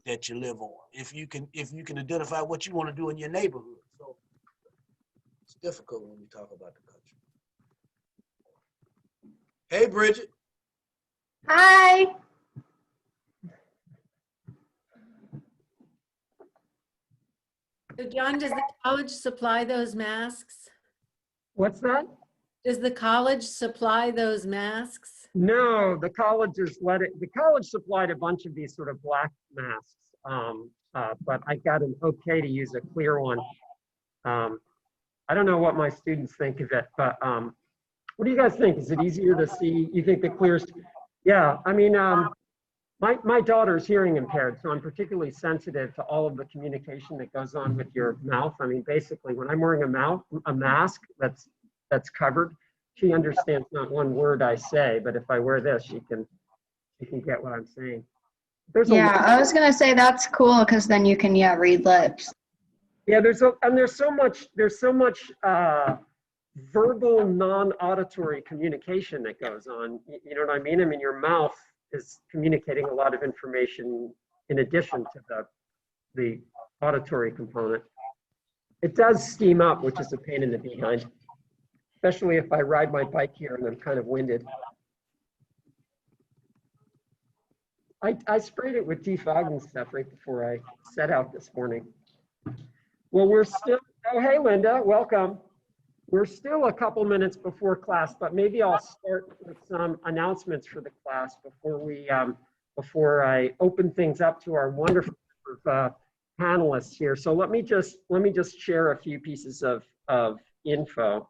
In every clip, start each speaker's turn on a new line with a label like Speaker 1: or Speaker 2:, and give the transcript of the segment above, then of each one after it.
Speaker 1: that you live on, if you can identify what you want to do in your neighborhood. So it's difficult when we talk about the country. Hey, Bridget.
Speaker 2: Hi.
Speaker 3: So John, does the college supply those masks?
Speaker 4: What's that?
Speaker 3: Does the college supply those masks?
Speaker 4: No, the college supplied a bunch of these sort of black masks, but I got an okay to use a clear one. I don't know what my students think of it, but what do you guys think? Is it easier to see? You think the clears? Yeah, I mean, my daughter's hearing impaired, so I'm particularly sensitive to all of the communication that goes on with your mouth. I mean, basically, when I'm wearing a mask that's covered, she understands not one word I say, but if I wear this, she can get what I'm saying.
Speaker 2: Yeah, I was gonna say that's cool because then you can read lips.
Speaker 4: Yeah, there's so much verbal non-auditory communication that goes on. You know what I mean? I mean, your mouth is communicating a lot of information in addition to the auditory component. It does steam up, which is a pain in the behind, especially if I ride my bike here and I'm kind of winded. I sprayed it with defogging stuff right before I set out this morning. Well, we're still, oh, hey, Linda, welcome. We're still a couple minutes before class, but maybe I'll start with some announcements for the class before I open things up to our wonderful panelists here. So let me just share a few pieces of info.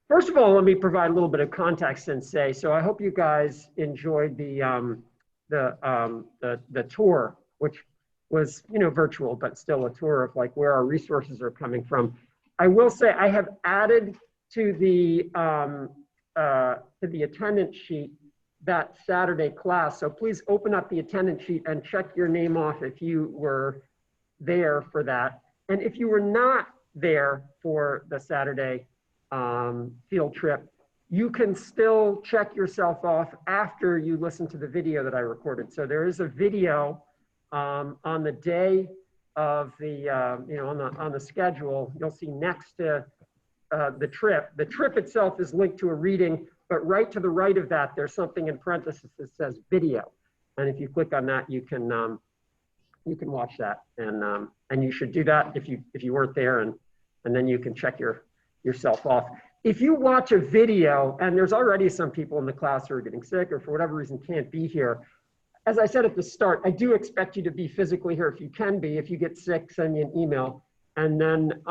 Speaker 4: First of all, let me provide a little bit of context and say, so I hope you guys enjoyed the tour, which was, you know, virtual, but still a tour of like where our resources are coming from. I will say I have added to the attendance sheet that Saturday class. So please open up the attendance sheet and check your name off if you were there for that. And if you were not there for the Saturday field trip, you can still check yourself off after you listen to the video that I recorded. So there is a video on the day of the, you know, on the schedule. You'll see next to the trip. The trip itself is linked to a reading, but right to the right of that, there's something in parentheses that says video. And if you click on that, you can watch that. And you should do that if you weren't there, and then you can check yourself off. If you watch a video and there's already some people in the class who are getting sick or for whatever reason can't be here, as I said at the start, I do expect you to be physically here if you can be. If you get sick, send me an email, and then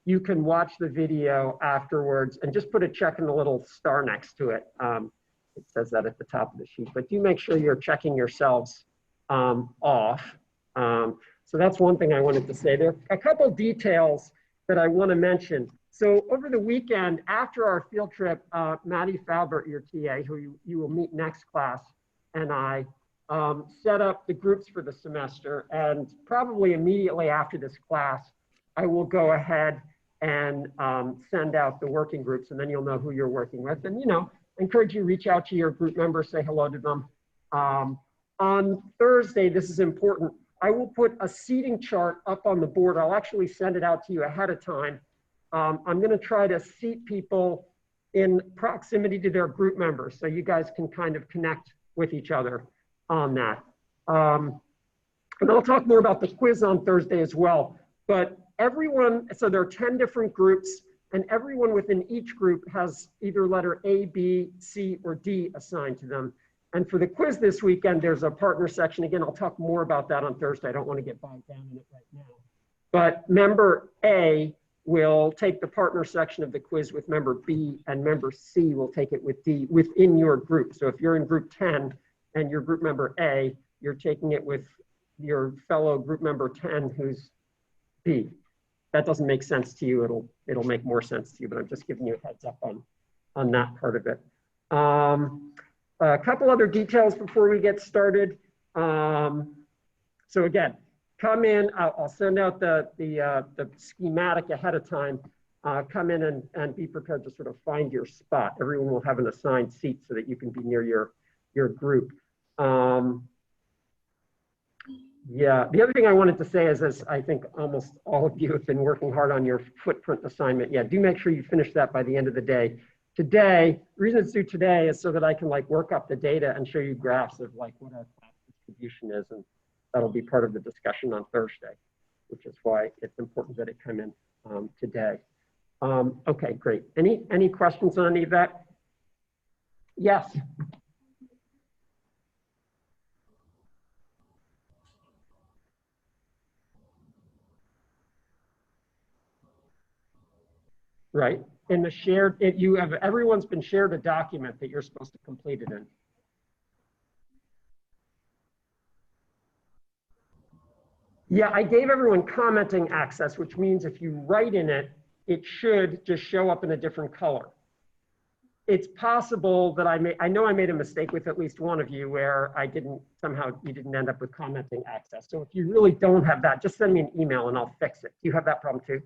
Speaker 4: you can watch the video afterwards and just put a check in the little star next to it. It says that at the top of the sheet, but do make sure you're checking yourselves off. So that's one thing I wanted to say. There are a couple details that I want to mention. So over the weekend, after our field trip, Maddie Falbert, your TA, who you will meet next class, and I set up the groups for the semester. And probably immediately after this class, I will go ahead and send out the working groups, and then you'll know who you're working with. And, you know, I encourage you to reach out to your group members, say hello to them. On Thursday, this is important, I will put a seating chart up on the board. I'll actually send it out to you ahead of time. I'm going to try to seat people in proximity to their group members so you guys can kind of connect with each other on that. And I'll talk more about the quiz on Thursday as well. But everyone, so there are 10 different groups, and everyone within each group has either letter A, B, C, or D assigned to them. And for the quiz this weekend, there's a partner section. Again, I'll talk more about that on Thursday. I don't want to get bogged down in it right now. But member A will take the partner section of the quiz with member B, and member C will take it with D within your group. So if you're in group 10 and you're group member A, you're taking it with your fellow group member 10 who's B. That doesn't make sense to you. It'll make more sense to you, but I'm just giving you a heads up on that part of it. A couple other details before we get started. So again, come in, I'll send out the schematic ahead of time. Come in and be prepared to sort of find your spot. Everyone will have an assigned seat so that you can be near your group. Yeah, the other thing I wanted to say is, as I think almost all of you have been working hard on your footprint assignment, yeah, do make sure you finish that by the end of the day. Today, the reason it's due today is so that I can like work up the data and show you graphs of like what our class distribution is, and that'll be part of the discussion on Thursday, which is why it's important that it come in today. Okay, great. Any questions on any of that? Yes. Right. In the shared, everyone's been shared a document that you're supposed to complete it in. Yeah, I gave everyone commenting access, which means if you write in it, it should just show up in a different color. It's possible that I know I made a mistake with at least one of you where you didn't end up with commenting access. So if you really don't have that, just send me an email and I'll fix it. Do you have that problem too?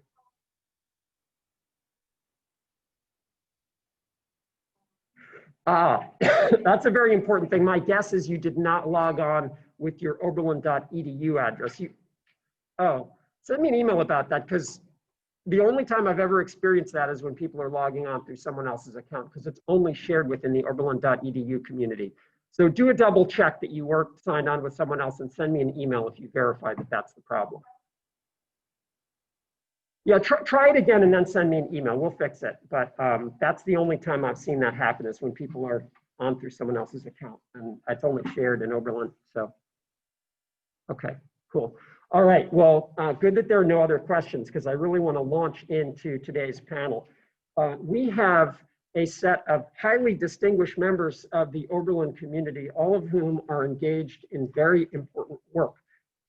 Speaker 4: That's a very important thing. My guess is you did not log on with your oberlin.edu address. Send me an email about that, because the only time I've ever experienced that is when people are logging on through someone else's account, because it's only shared within the oberlin.edu community. So do a double check that you weren't signed on with someone else and send me an email if you verify that that's the problem. Yeah, try it again and then send me an email. We'll fix it. But that's the only time I've seen that happen, is when people are on through someone else's account, and it's only shared in Oberlin. So, okay, cool. All right, well, good that there are no other questions, because I really want to launch into today's panel. We have a set of highly distinguished members of the Oberlin community, all of whom are engaged in very important work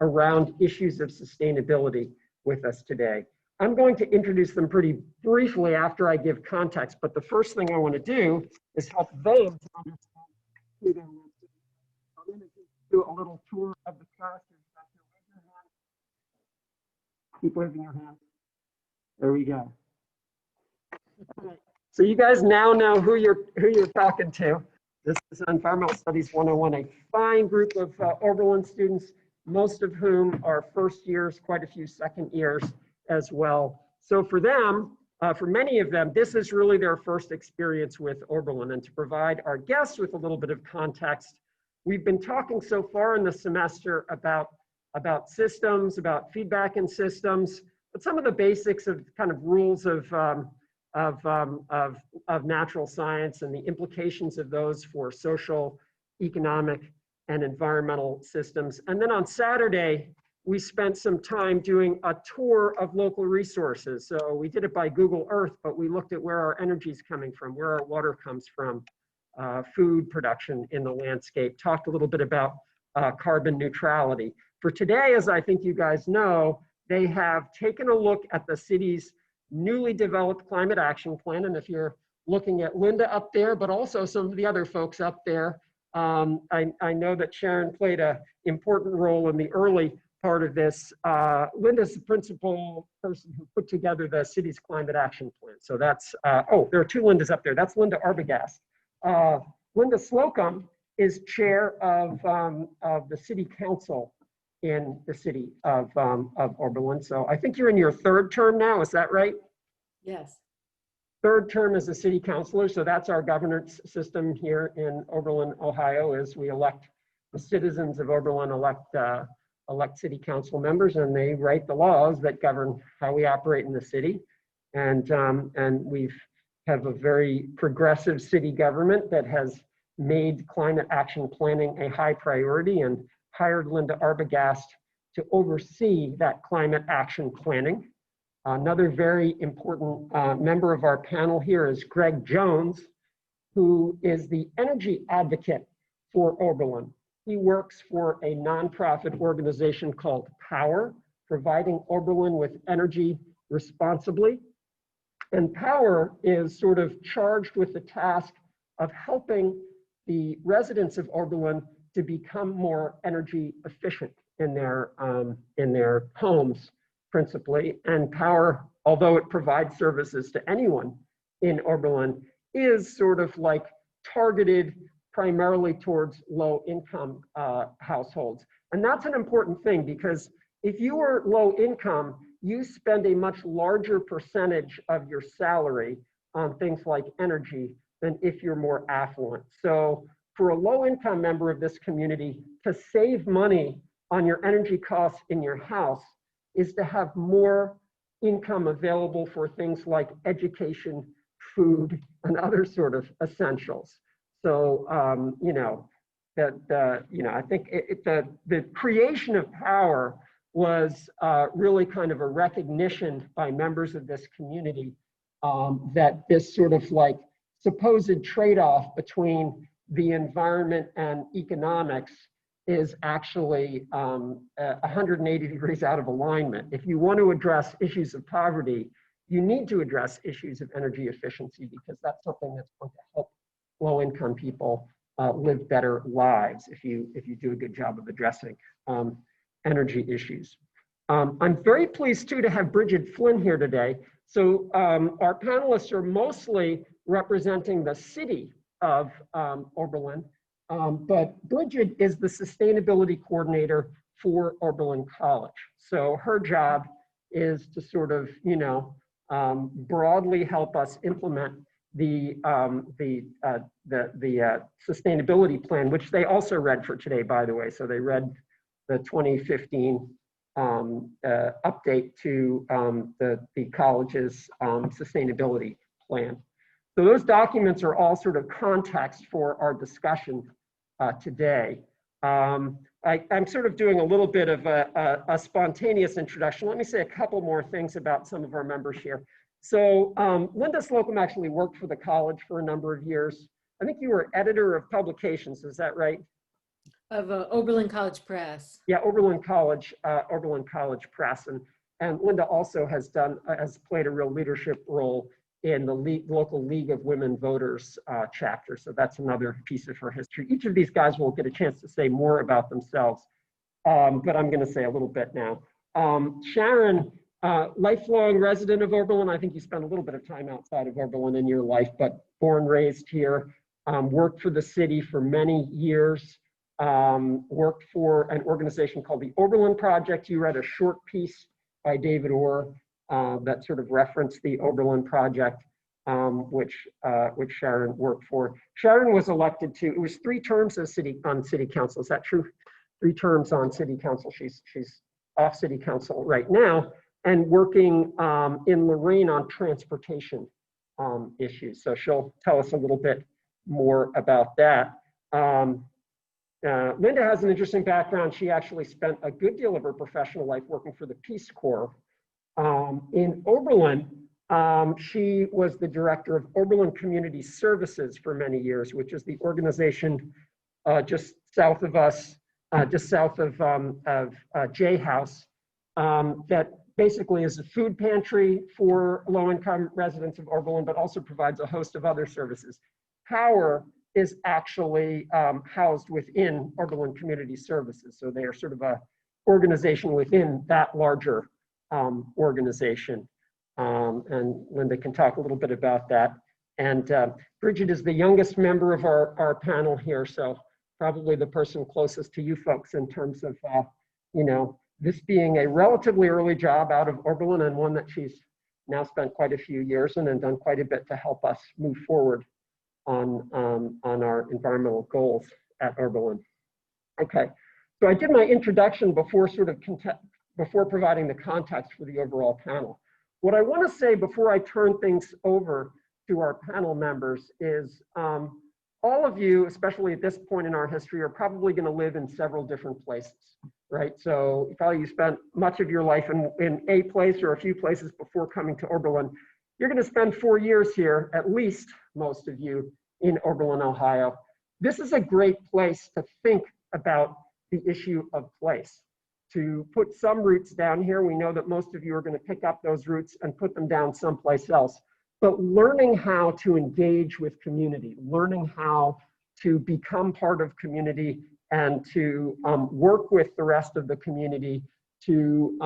Speaker 4: around issues of sustainability with us today. I'm going to introduce them pretty briefly after I give context, but the first thing I want to do is help them to understand who they're with. I'm going to do a little tour of the class. Keep waving your hand. There we go. So you guys now know who you're talking to. This is Environmental Studies 101, a fine group of Oberlin students, most of whom are first years, quite a few second years as well. So for them, for many of them, this is really their first experience with Oberlin. And to provide our guests with a little bit of context, we've been talking so far in the semester about systems, about feedback in systems, but some of the basics of kind of rules of natural science and the implications of those for social, economic, and environmental systems. And then on Saturday, we spent some time doing a tour of local resources. So we did it by Google Earth, but we looked at where our energy is coming from, where our water comes from, food production in the landscape, talked a little bit about carbon neutrality. For today, as I think you guys know, they have taken a look at the city's newly developed climate action plan. And if you're looking at Linda up there, but also some of the other folks up there, I know that Sharon played an important role in the early part of this. Linda's the principal person who put together the city's climate action plan. So that's, there are two Lindas up there. That's Linda Arbogast. Linda Slocum is chair of the city council in the city of Oberlin. So I think you're in your third term now, is that right?
Speaker 3: Yes.
Speaker 4: Third term as a city councilor. So that's our governance system here in Oberlin, Ohio, is we elect the citizens of Oberlin, elect city council members, and they write the laws that govern how we operate in the city. And we have a very progressive city government that has made climate action planning a high priority and hired Linda Arbogast to oversee that climate action planning. Another very important member of our panel here is Greg Jones, who is the energy advocate for Oberlin. He works for a nonprofit organization called Power, providing Oberlin with energy responsibly. And Power is sort of charged with the task of helping the residents of Oberlin to become more energy efficient in their homes, principally. And Power, although it provides services to anyone in Oberlin, is sort of like targeted primarily towards low income households. And that's an important thing because if you are low income, you spend a much larger percentage of your salary on things like energy than if you're more affluent. So for a low income member of this community, to save money on your energy costs in your house is to have more income available for things like education, food, and other sort of essentials. So, you know, I think the creation of power was really kind of a recognition by members of this community that this sort of like supposed trade-off between the environment and economics is actually 180 degrees out of alignment. If you want to address issues of poverty, you need to address issues of energy efficiency because that's something that's going to help low-income people live better lives if you do a good job of addressing energy issues. I'm very pleased too to have Bridget Flynn here today. So our panelists are mostly representing the city of Oberlin, but Bridget is the sustainability coordinator for Oberlin College. So her job is to sort of, you know, broadly help us implement the sustainability plan, which they also read for today, by the way. So they read the 2015 update to the college's sustainability plan. So those documents are all sort of context for our discussion today. I'm sort of doing a little bit of a spontaneous introduction. Let me say a couple more things about some of our members here. So Linda Slocum actually worked for the college for a number of years. I think you were editor of publications, is that right?
Speaker 3: Of Oberlin College Press.
Speaker 4: Yeah, Oberlin College Press. And Linda also has played a real leadership role in the local League of Women Voters chapter. So that's another piece of her history. Each of these guys will get a chance to say more about themselves, but I'm going to say a little bit now. Sharon, lifelong resident of Oberlin. I think you spent a little bit of time outside of Oberlin in your life, but born, raised here, worked for the city for many years, worked for an organization called the Oberlin Project. You read a short piece by David Orr that sort of referenced the Oberlin Project, which Sharon worked for. Sharon was elected to, it was 3 terms as on city council. Is that true? 3 terms on city council. She's off city council right now and working in Lorraine on transportation issues. So she'll tell us a little bit more about that. Linda has an interesting background. She actually spent a good deal of her professional life working for the Peace Corps. In Oberlin, she was the director of Oberlin Community Services for many years, which is the organization just south of us, just south of J House, that basically is a food pantry for low-income residents of Oberlin, but also provides a host of other services. Power is actually housed within Oberlin Community Services. So they are sort of a organization within that larger organization. And Linda can talk a little bit about that. And Bridget is the youngest member of our panel here. So probably the person closest to you folks in terms of, you know, this being a relatively early job out of Oberlin and one that she's now spent quite a few years in and done quite a bit to help us move forward on our environmental goals at Oberlin. Okay, so I did my introduction before before providing the context for the overall panel. What I want to say before I turn things over to our panel members is all of you, especially at this point in our history, are probably going to live in several different places, right? So probably you spent much of your life in a place or a few places before coming to Oberlin. You're going to spend 4 years here, at least most of you, in Oberlin, Ohio. This is a great place to think about the issue of place, to put some roots down here. We know that most of you are going to pick up those roots and put them down someplace else. But learning how to engage with community, learning how to become part of community and to work with the rest of the community to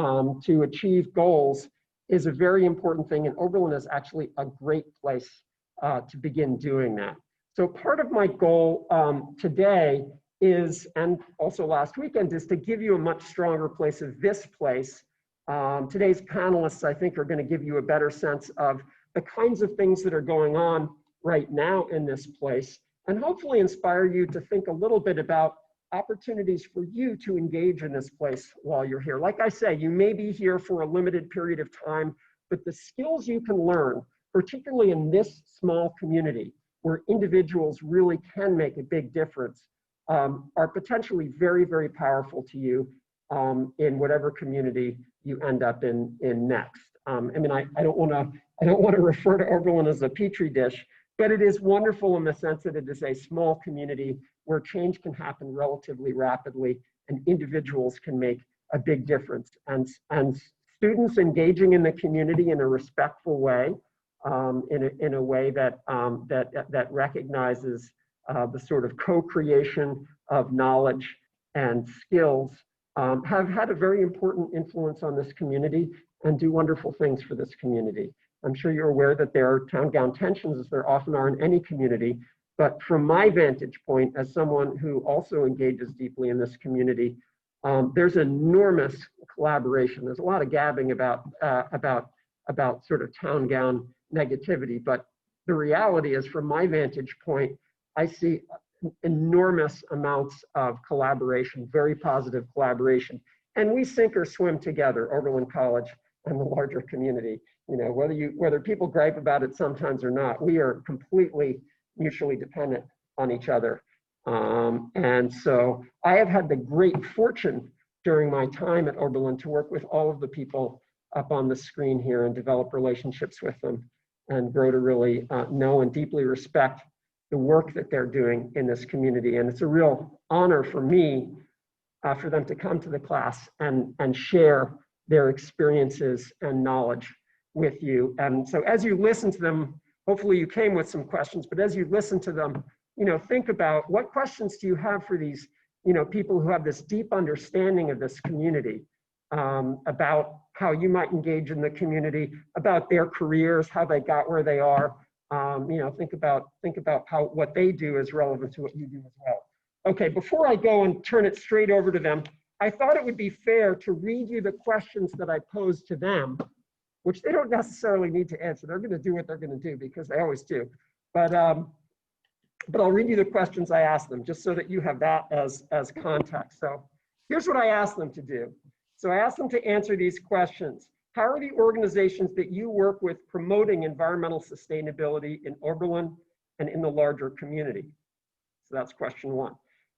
Speaker 4: achieve goals is a very important thing. And Oberlin is actually a great place to begin doing that. So part of my goal today is, and also last weekend, is to give you a much stronger place of this place. Today's panelists, I think, are going to give you a better sense of the kinds of things that are going on right now in this place, and hopefully inspire you to think a little bit about opportunities for you to engage in this place while you're here. Like I say, you may be here for a limited period of time, but the skills you can learn, particularly in this small community, where individuals really can make a big difference, are potentially very, very powerful to you in whatever community you end up in next. I mean, I don't want to refer to Oberlin as a petri dish, but it is wonderful in the sense that it is a small community where change can happen relatively rapidly and individuals can make a big difference. And students engaging in the community in a respectful way, in a way that that recognizes the sort of co-creation of knowledge and skills, have had a very important influence on this community and do wonderful things for this community. I'm sure you're aware that there are town-gown tensions, as there often are in any community, but from my vantage point, as someone who also engages deeply in this community, there's enormous collaboration. There's a lot of gabbing about sort of town-gown negativity, but the reality is, from my vantage point, I see enormous amounts of collaboration, very positive collaboration, and we sink or swim together, Oberlin College and the larger community. You know, whether people gripe about it sometimes or not, we are completely mutually dependent on each other. And so I have had the great fortune during my time at Oberlin to work with all of the people up on the screen here and develop relationships with them and grow to really know and deeply respect the work that they're doing in this community. And it's a real honor for me for them to come to the class and share their experiences and knowledge with you. And so as you listen to them, hopefully you came with some questions, but as you listen to them, you know, think about what questions do you have for these, you know, people who have this deep understanding of this community, about how you might engage in the community, about their careers, how they got where they are. You know, think about how what they do is relevant to what you do as well. Okay, before I go and turn it straight over to them, I thought it would be fair to read you the questions that I posed to them, which they don't necessarily need to answer. They're going to do what they're going to do because they always do. But I'll read you the questions I asked them just so that you have that as context. So here's what I asked them to do. So I asked them to answer these questions. How are the organizations that you work with promoting environmental sustainability in Oberlin and in the larger community? So that's question one.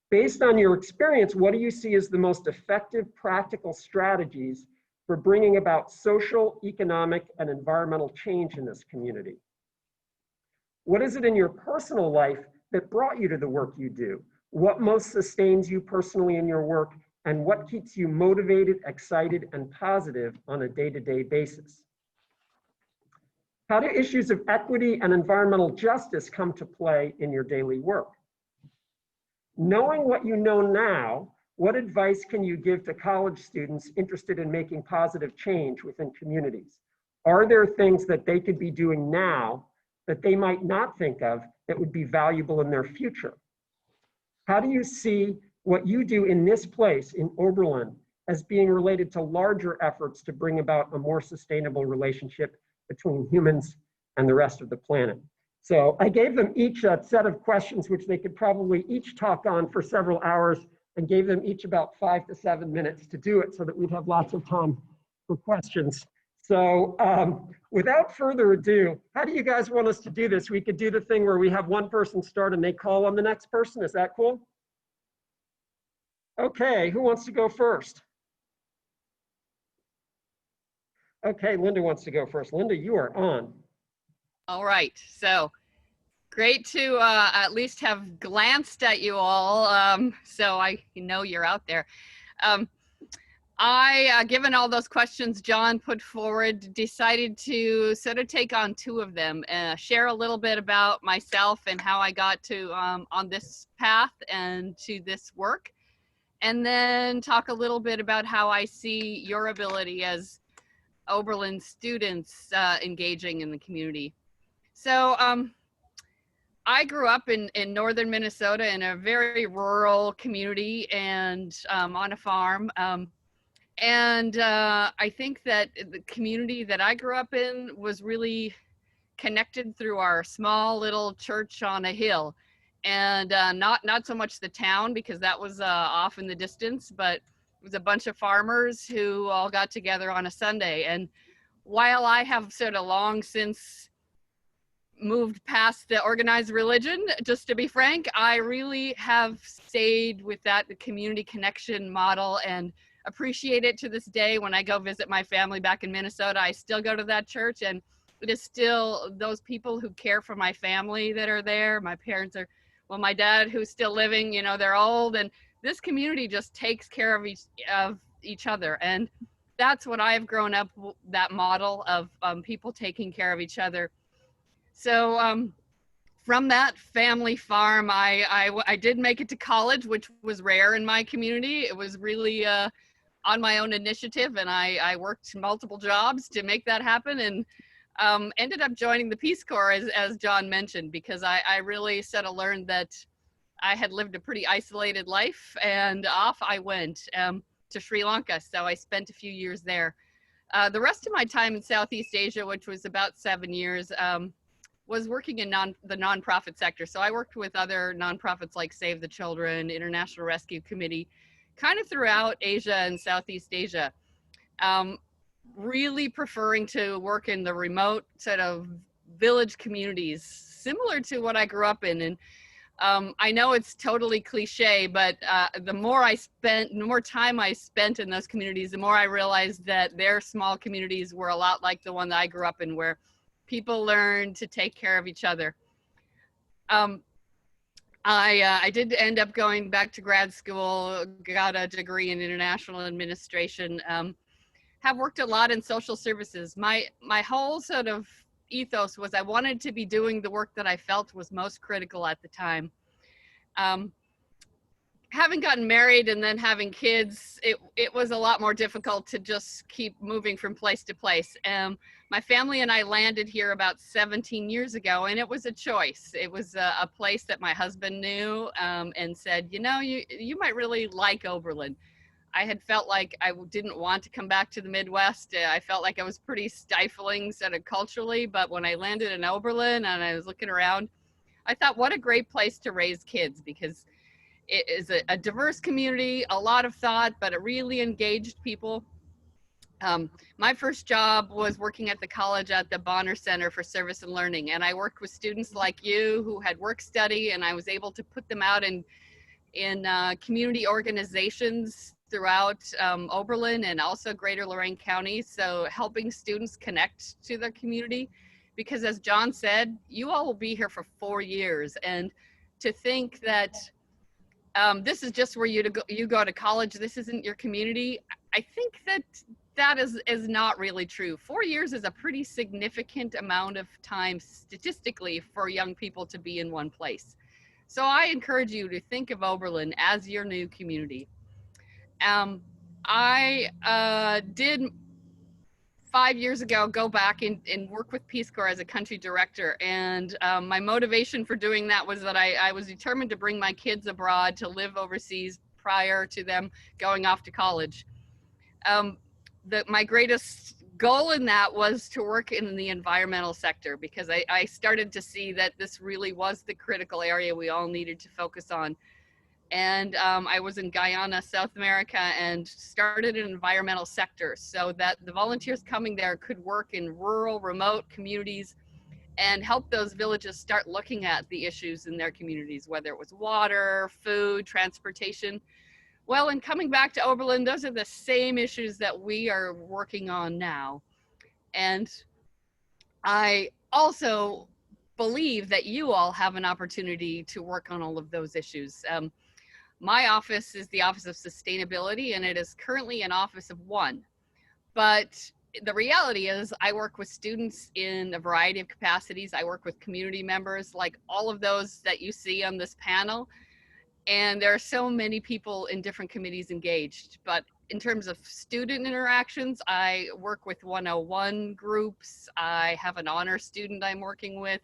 Speaker 4: Based on your experience, what do you see as the most effective practical strategies for bringing about social, economic, and environmental change in this community? What is it in your personal life that brought you to the work you do? What most sustains you personally in your work, and what keeps you motivated, excited, and positive on a day-to-day basis? How do issues of equity and environmental justice come to play in your daily work? Knowing what you know now, what advice can you give to college students interested in making positive change within communities? Are there things that they could be doing now that they might not think of that would be valuable in their future? How do you see what you do in this place in Oberlin as being related to larger efforts to bring about a more sustainable relationship between humans and the rest of the planet? So I gave them each a set of questions which they could probably each talk on for several hours, and gave them each about 5 to 7 minutes to do it so that we'd have lots of time for questions. So without further ado, how do you guys want us to do this? We could do the thing where we have one person start and they call on the next person. Is that cool? Okay, who wants to go first? Okay, Linda wants to go first. Linda, you are on.
Speaker 5: All right, so great to at least have glanced at you all, so I know you're out there. Given all those questions John put forward, decided to sort of take on two of them, share a little bit about myself and how I got to on this path and to this work, and then talk a little bit about how I see your ability as Oberlin students engaging in the community. So I grew up in northern Minnesota in a very rural community and on a farm. I think that the community that I grew up in was really connected through our small little church on a hill, and not so much the town because that was off in the distance, but it was a bunch of farmers who all got together on a Sunday. And while I have sort of long since moved past the organized religion, just to be frank, I really have stayed with that community connection model and appreciate it to this day. When I go visit my family back in Minnesota, I still go to that church, and it is still those people who care for my family that are there. My parents are, well, my dad who's still living, you know, they're old, and this community just takes care of each other. And that's what I've grown up, that model of people taking care of each other. So from that family farm, I did make it to college, which was rare in my community. It was really on my own initiative, and I worked multiple jobs to make that happen, and ended up joining the Peace Corps, as John mentioned, because I really sort of learned that I had lived a pretty isolated life, and off I went to Sri Lanka. So I spent a few years there. The rest of my time in Southeast Asia, which was about 7 years, was working in the nonprofit sector. So I worked with other nonprofits like Save the Children, International Rescue Committee, kind of throughout Asia and Southeast Asia. Really preferring to work in the remote sort of village communities, similar to what I grew up in. And I know it's totally cliche, but the more time I spent in those communities, the more I realized that their small communities were a lot like the one that I grew up in, where people learn to take care of each other. I did end up going back to grad school, got a degree in international administration, have worked a lot in social services. My whole sort of ethos was I wanted to be doing the work that I felt was most critical at the time. Having gotten married and then having kids, it was a lot more difficult to just keep moving from place to place. My family and I landed here about 17 years ago, and it was a choice. It was a place that my husband knew and said, you know, you might really like Oberlin. I had felt like I didn't want to come back to the Midwest. I felt like I was pretty stifling sort of culturally, but when I landed in Oberlin and I was looking around, I thought, what a great place to raise kids, because it is a diverse community, a lot of thought, but it really engaged people. My first job was working at the college at the Bonner Center for Service and Learning, and I worked with students like you who had work study, and I was able to put them out in community organizations throughout Oberlin and also Greater Lorain County. So helping students connect to their community, because as John said, you all will be here for 4 years, and to think that this is just where you go to college, this isn't your community, I think that is not really true. 4 years is a pretty significant amount of time statistically for young people to be in one place. So I encourage you to think of Oberlin as your new community. I did 5 years ago go back and work with Peace Corps as a country director, and my motivation for doing that was that I was determined to bring my kids abroad to live overseas prior to them going off to college. My greatest goal in that was to work in the environmental sector, because I started to see that this really was the critical area we all needed to focus on. And I was in Guyana, South America, and started an environmental sector so that the volunteers coming there could work in rural, remote communities and help those villages start looking at the issues in their communities, whether it was water, food, transportation. Well, in coming back to Oberlin, those are the same issues that we are working on now. And I also believe that you all have an opportunity to work on all of those issues. My office is the Office of Sustainability, and it is currently an office of one. But the reality is I work with students in a variety of capacities. I work with community members, like all of those that you see on this panel. And there are so many people in different committees engaged. But in terms of student interactions, I work with 101 groups. I have an honor student I'm working with.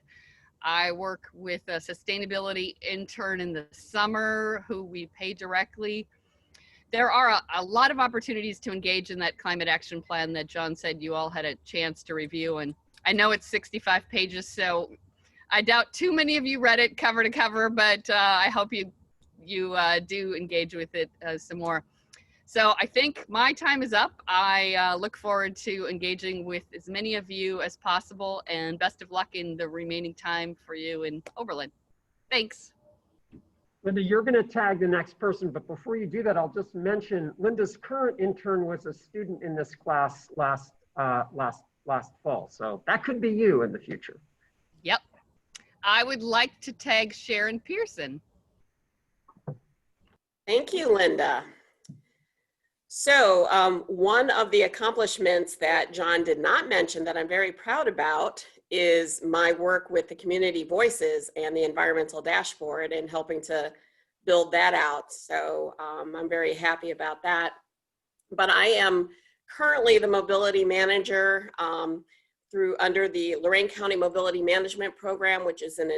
Speaker 5: I work with a sustainability intern in the summer who we pay directly. There are a lot of opportunities to engage in that climate action plan that John said you all had a chance to review. And I know it's 65 pages, so I doubt too many of you read it cover to cover, but I hope you do engage with it some more. So I think my time is up. I look forward to engaging with as many of you as possible, and best of luck in the remaining time for you in Oberlin. Thanks.
Speaker 4: Linda, you're going to tag the next person, but before you do that, I'll just mention Linda's current intern was a student in this class last fall. So that could be you in the future.
Speaker 5: Yep. I would like to tag Sharon Pearson.
Speaker 6: Thank you, Linda. So one of the accomplishments that John did not mention that I'm very proud about is my work with the community voices and the environmental dashboard and helping to build that out. So I'm very happy about that. But I am currently the mobility manager under the Lorain County Mobility Management Program, which is an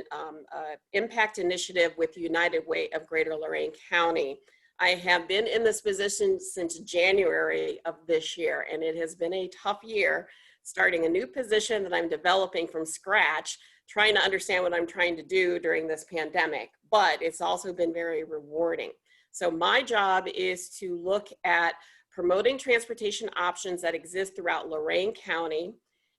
Speaker 6: impact initiative with United Way of Greater Lorain County. I have been in this position since January of this year, and it has been a tough year, starting a new position that I'm developing from scratch, trying to understand what I'm trying to do during this pandemic, but it's also been very rewarding. So my job is to look at promoting transportation options that exist throughout Lorain County,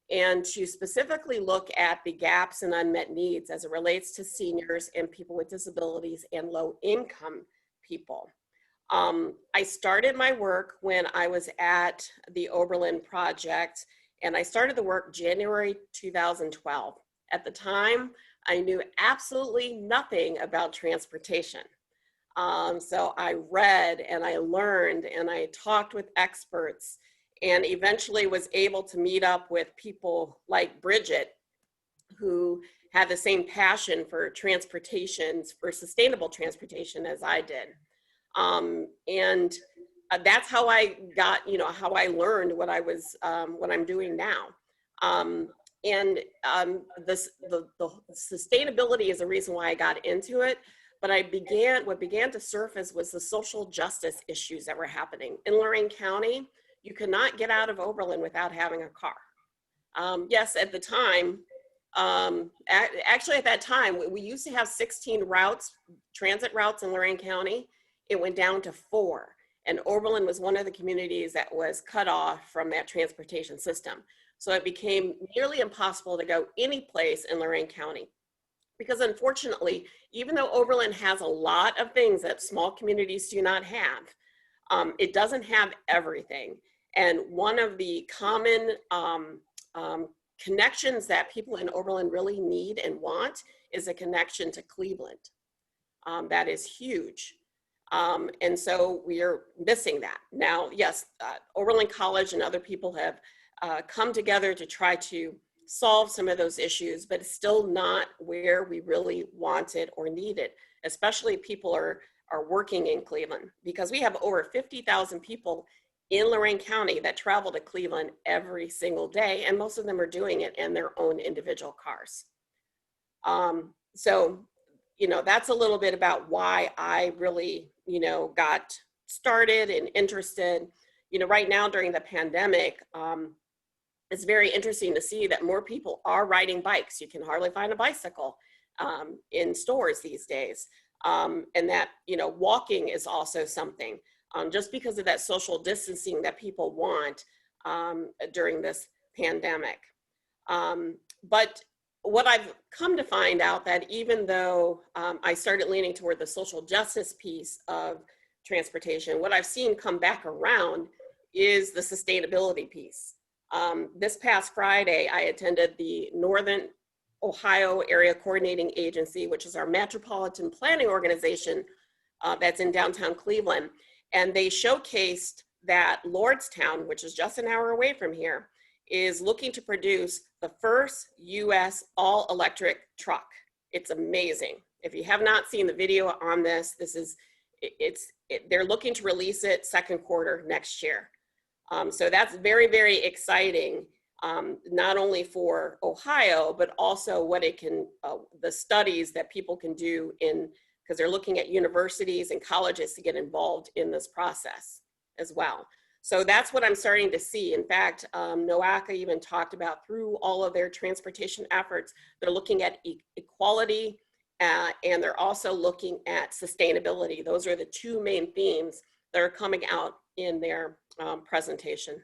Speaker 6: and to specifically look at the gaps and unmet needs as it relates to seniors and people with disabilities and low income people. I started my work when I was at the Oberlin project, and I started the work January 2012. At the time, I knew absolutely nothing about transportation. So I read and I learned and I talked with experts and eventually was able to meet up with people like Bridget, who had the same passion for transportation, for sustainable transportation as I did. And that's how I got, how I learned what I'm doing now. The sustainability is the reason why I got into it, but what began to surface was the social justice issues that were happening. In Lorain County, you could not get out of Oberlin without having a car. Yes, at the time, actually at that time, we used to have 16 transit routes in Lorain County. It went down to 4, and Oberlin was one of the communities that was cut off from that transportation system. So it became nearly impossible to go any place in Lorain County. Because unfortunately, even though Oberlin has a lot of things that small communities do not have, it doesn't have everything. And one of the common connections that people in Oberlin really need and want is a connection to Cleveland. That is huge. And so we are missing that. Now, yes, Oberlin College and other people have come together to try to solve some of those issues, but it's still not where we really want it or need it, especially people are working in Cleveland, because we have over 50,000 people in Lorain County that travel to Cleveland every single day, and most of them are doing it in their own individual cars. So, that's a little bit about why I really, got started and interested. Right now during the pandemic, it's very interesting to see that more people are riding bikes. You can hardly find a bicycle in stores these days. And that, walking is also something, just because of that social distancing that people want during this pandemic. But what I've come to find out that even though I started leaning toward the social justice piece of transportation, what I've seen come back around is the sustainability piece. This past Friday, I attended the Northern Ohio Area Coordinating Agency, which is our metropolitan planning organization that's in downtown Cleveland. And they showcased that Lordstown, which is just an hour away from here, is looking to produce the first US all-electric truck. It's amazing. If you have not seen the video on this, they're looking to release it second quarter next year. So that's very, very exciting. not only for Ohio, but also what it can, the studies that people can do in, because they're looking at universities and colleges to get involved in this process as well. So that's what I'm starting to see. In fact, NOACA even talked about through all of their transportation efforts, they're looking at equality and they're also looking at sustainability. Those are the two main themes that are coming out in their presentation.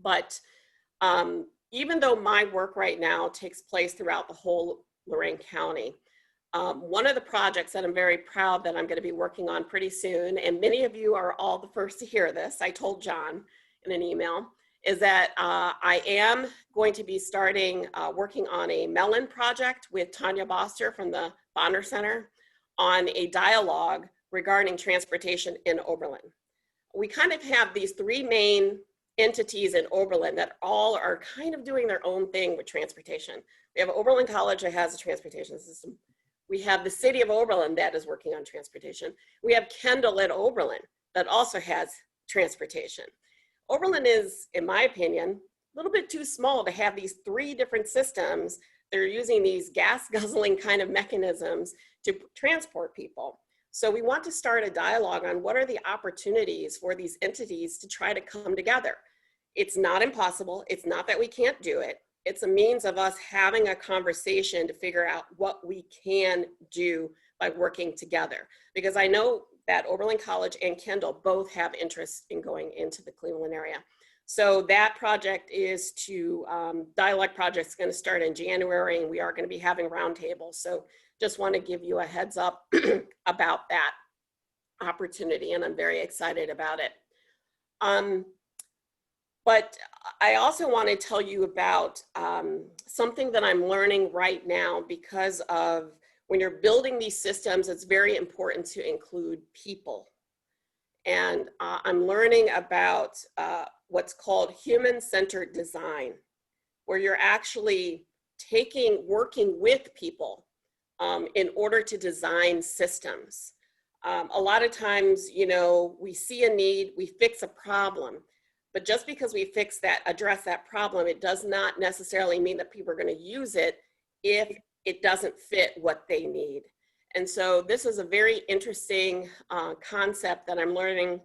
Speaker 6: But even though my work right now takes place throughout the whole Lorain County, one of the projects that I'm very proud that I'm going to be working on pretty soon, and many of you are all the first to hear this, I told John in an email, is that I am going to be starting working on a melon project with Tanya Boster from the Bonner Center on a dialogue regarding transportation in Oberlin. We kind of have these three main entities in Oberlin that all are kind of doing their own thing with transportation. We have Oberlin College that has a transportation system. We have the city of Oberlin that is working on transportation. We have Kendall at Oberlin that also has transportation. Oberlin is, in my opinion, a little bit too small to have these three different systems. They're using these gas guzzling kind of mechanisms to transport people. So we want to start a dialogue on what are the opportunities for these entities to try to come together. It's not impossible. It's not that we can't do it. It's a means of us having a conversation to figure out what we can do by working together. Because I know that Oberlin College and Kendall both have interest in going into the Cleveland area. So that project is to, dialogue project is going to start in January, and we are going to be having roundtables. So just want to give you a heads up about that opportunity, and I'm very excited about it. But I also want to tell you about something that I'm learning right now, because of when you're building these systems, it's very important to include people. And I'm learning about what's called human-centered design, where you're actually working with people in order to design systems. A lot of times, you know, we see a need, we fix a problem, but just because we address that problem, it does not necessarily mean that people are going to use it if it doesn't fit what they need. And so this is a very interesting concept that I'm learning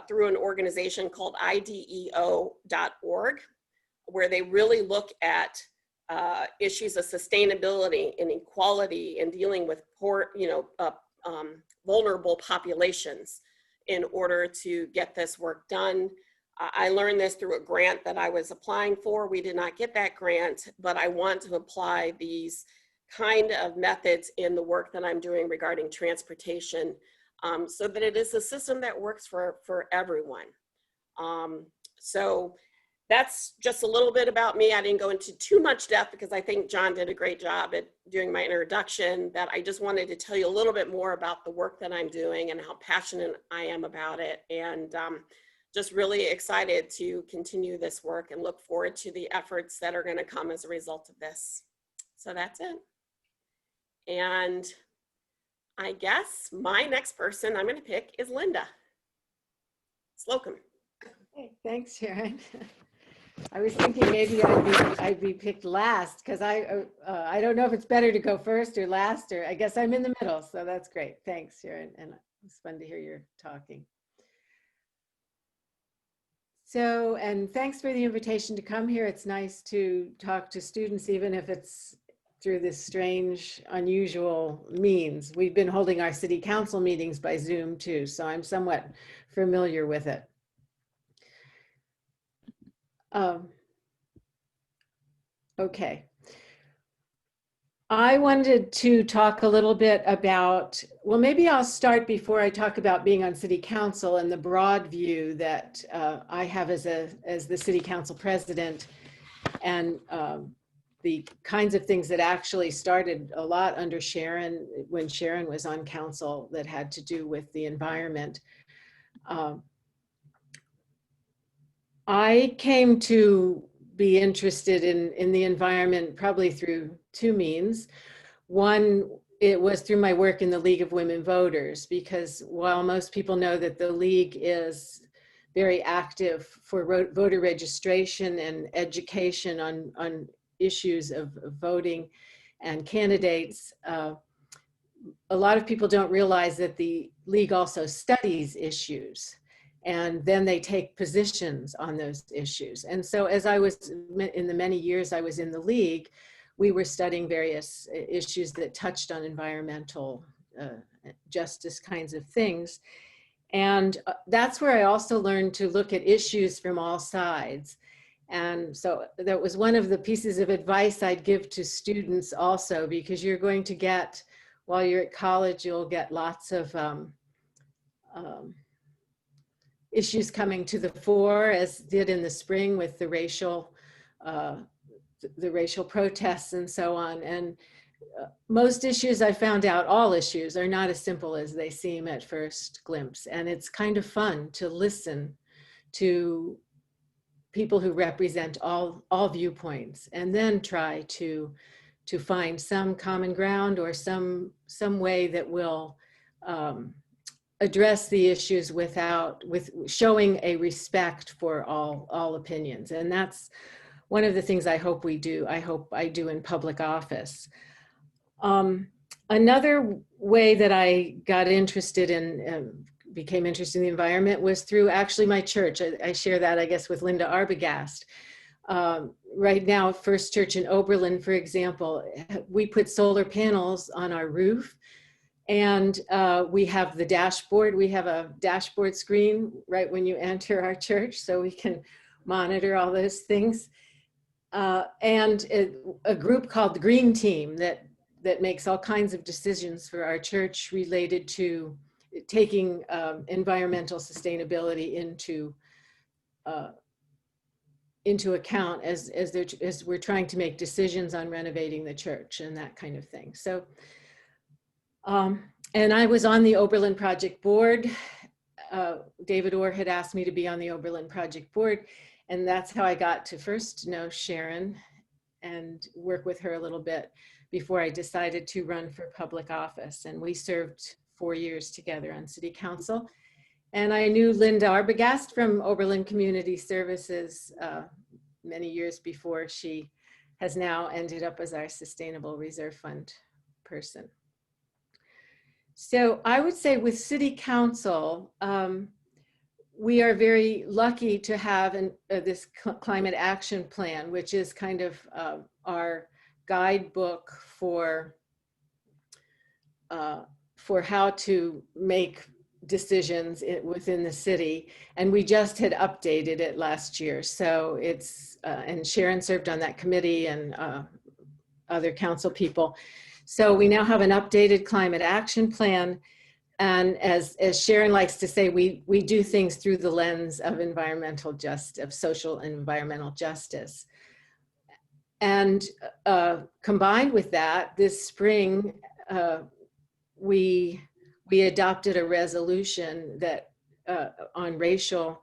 Speaker 6: through an organization called ideo.org, where they really look at issues of sustainability and equality and dealing with poor, vulnerable populations in order to get this work done. I learned this through a grant that I was applying for. We did not get that grant, but I want to apply these kind of methods in the work that I'm doing regarding transportation, so that it is a system that works for everyone. So that's just a little bit about me. I didn't go into too much depth because I think John did a great job at doing my introduction, that I just wanted to tell you a little bit more about the work that I'm doing and how passionate I am about it. And just really excited to continue this work and look forward to the efforts that are going to come as a result of this. So that's it. And I guess my next person I'm going to pick is Linda Slocum.
Speaker 3: Hey, thanks, Sharon. I was thinking maybe I'd be picked last, because I don't know if it's better to go first or last, or I guess I'm in the middle, so that's great. Thanks, Sharon, and it's fun to hear you talking. So, and thanks for the invitation to come here. It's nice to talk to students, even if it's through this strange, unusual means. We've been holding our city council meetings by Zoom too, so I'm somewhat familiar with it. Okay. I wanted to talk a little bit about, well, maybe I'll start before I talk about being on city council and the broad view that I have as the city council president, and the kinds of things that actually started a lot under Sharon, when Sharon was on council, that had to do with the environment. I came to be interested in the environment probably through two means. One, it was through my work in the League of Women Voters, because while most people know that the League is very active for voter registration and education on issues of voting and candidates. A lot of people don't realize that the league also studies issues, and then they take positions on those issues. And so as I was, in the many years I was in the league, we were studying various issues that touched on environmental justice kinds of things. And that's where I also learned to look at issues from all sides. And so that was one of the pieces of advice I'd give to students also, because you're going to get, while you're at college, you'll get lots of issues coming to the fore, as did in the spring with the racial protests and so on. And most issues, I found out, all issues are not as simple as they seem at first glimpse. And it's kind of fun to listen to people who represent all viewpoints, and then try to find some common ground or some way that will address the issues with showing a respect for all opinions. And that's one of the things I hope we do. I hope I do in public office. Another way that I got interested in, became interested in the environment, was through actually my church. I share that, I guess, with Linda Arbogast. Right now, First Church in Oberlin, for example, we put solar panels on our roof, and we have the dashboard. We have a dashboard screen right when you enter our church, so we can monitor all those things. And a group called the Green Team that makes all kinds of decisions for our church related to taking environmental sustainability into account as we're trying to make decisions on renovating the church and that kind of thing. So, and I was on the Oberlin Project Board. David Orr had asked me to be on the Oberlin Project Board, and that's how I got to first know Sharon and work with her a little bit before I decided to run for public office. And we served 4 years together on city council. And I knew Linda Arbogast from Oberlin Community Services many years before. She has now ended up as our Sustainable Reserve Fund person. So I would say with city council, we are very lucky to have this climate action plan, which is kind of our guidebook for how to make decisions within the city. And we just had updated it last year. So it's, and Sharon served on that committee, and other council people. So we now have an updated climate action plan. And as Sharon likes to say, we do things through the lens of environmental justice, of social and environmental justice. And combined with that, this spring, we adopted a resolution that on racism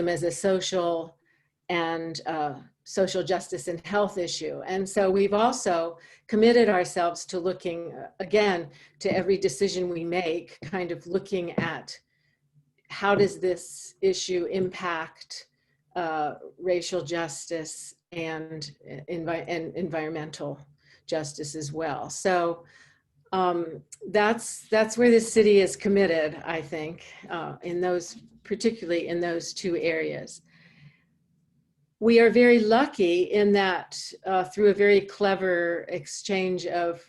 Speaker 3: as a social and social justice and health issue. And so we've also committed ourselves to looking, again, to every decision we make, kind of looking at how does this issue impact racial justice and environmental justice as well. So that's where the city is committed, I think, particularly in those two areas. We are very lucky in that through a very clever exchange of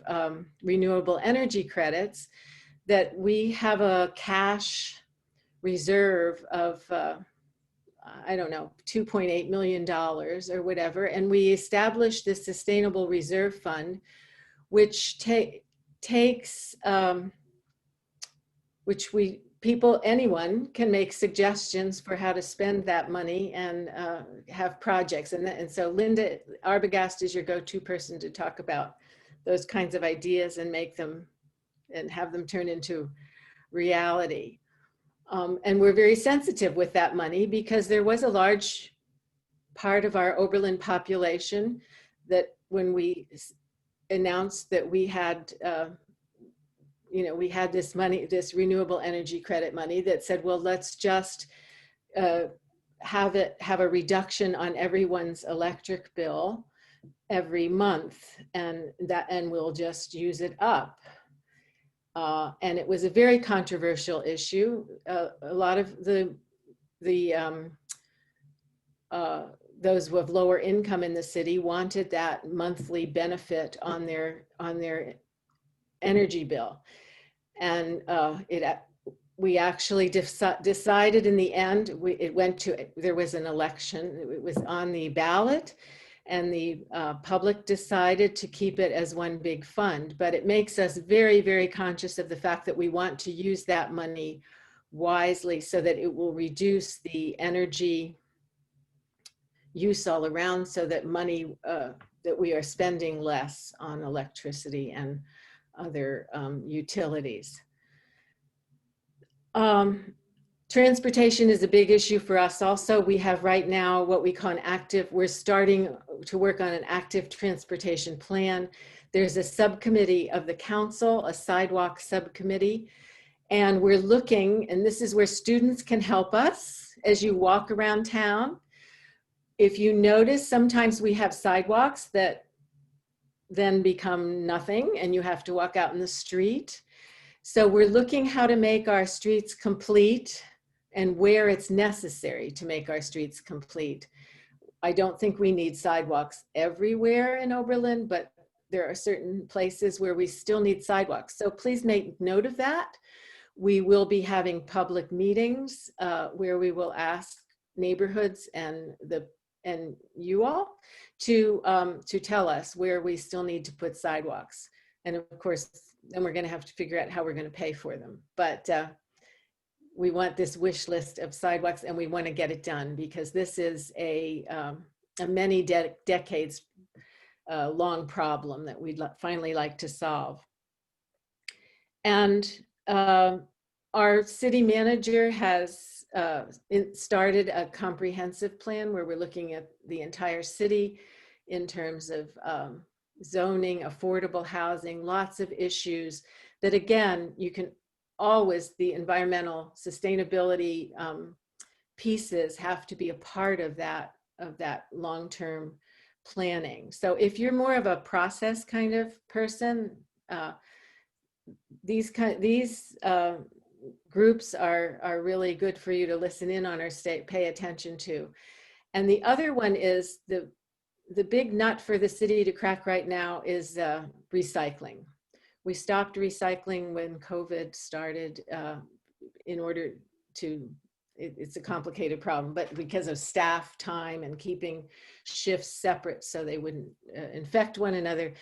Speaker 3: renewable energy credits, that we have a cash reserve of, I don't know, $2.8 million or whatever. And we established this Sustainable Reserve Fund, which takes, anyone can make suggestions for how to spend that money and have projects. And so Linda Arbogast is your go-to person to talk about those kinds of ideas and make them and have them turn into reality. And we're very sensitive with that money, because there was a large part of our Oberlin population that when we announced that we had you know, we had this money, this renewable energy credit money that said, well, let's just have a reduction on everyone's electric bill every month, and we'll just use it up. And it was a very controversial issue. A lot of those with lower income in the city wanted that monthly benefit on their energy bill, and we actually decided in the end. There was an election. It was on the ballot, and the public decided to keep it as one big fund. But it makes us very, very conscious of the fact that we want to use that money wisely so that it will reduce the energy use all around, so that money that we are spending less on electricity and other utilities. Transportation is a big issue for us also. We have right now what we call we're starting to work on an active transportation plan. There's a subcommittee of the council, a sidewalk subcommittee, and we're looking, and this is where students can help us as you walk around town. If you notice, sometimes we have sidewalks that then become nothing and you have to walk out in the street. So we're looking how to make our streets complete and where it's necessary to make our streets complete. I don't think we need sidewalks everywhere in Oberlin, but there are certain places where we still need sidewalks. So please make note of that. We will be having public meetings where we will ask neighborhoods and you all to tell us where we still need to put sidewalks. And of course, then we're going to have to figure out how we're going to pay for them. But we want this wish list of sidewalks, and we want to get it done because this is a many decades long problem that we'd finally like to solve. And our city manager has started a comprehensive plan where we're looking at the entire city in terms of zoning, affordable housing, lots of issues that, again, you can always, the environmental sustainability pieces have to be a part of that long-term planning. So if you're more of a process kind of person, these groups are really good for you to listen in on or pay attention to. And the other one is the big nut for the city to crack right now is recycling. We stopped recycling when COVID started in order to, it's a complicated problem, but because of staff time and keeping shifts separate so they wouldn't infect one another.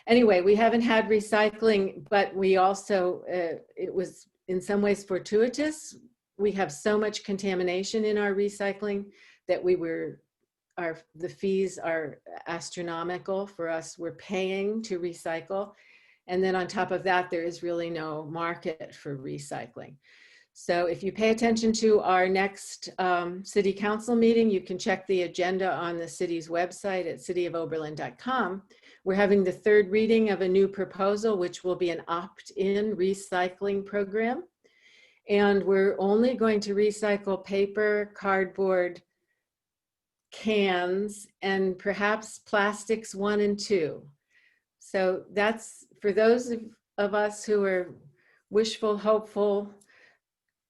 Speaker 3: Anyway, we haven't had recycling, but we also, it was in some ways fortuitous. We have so much contamination in our recycling that the fees are astronomical for us. We're paying to recycle. And then on top of that, there is really no market for recycling. So if you pay attention to our next city council meeting, you can check the agenda on the city's website at cityofoberlin.com. We're having the third reading of a new proposal, which will be an opt-in recycling program. And we're only going to recycle paper, cardboard, cans, and perhaps plastics 1 and 2. So that's for those of us who are wishful, hopeful,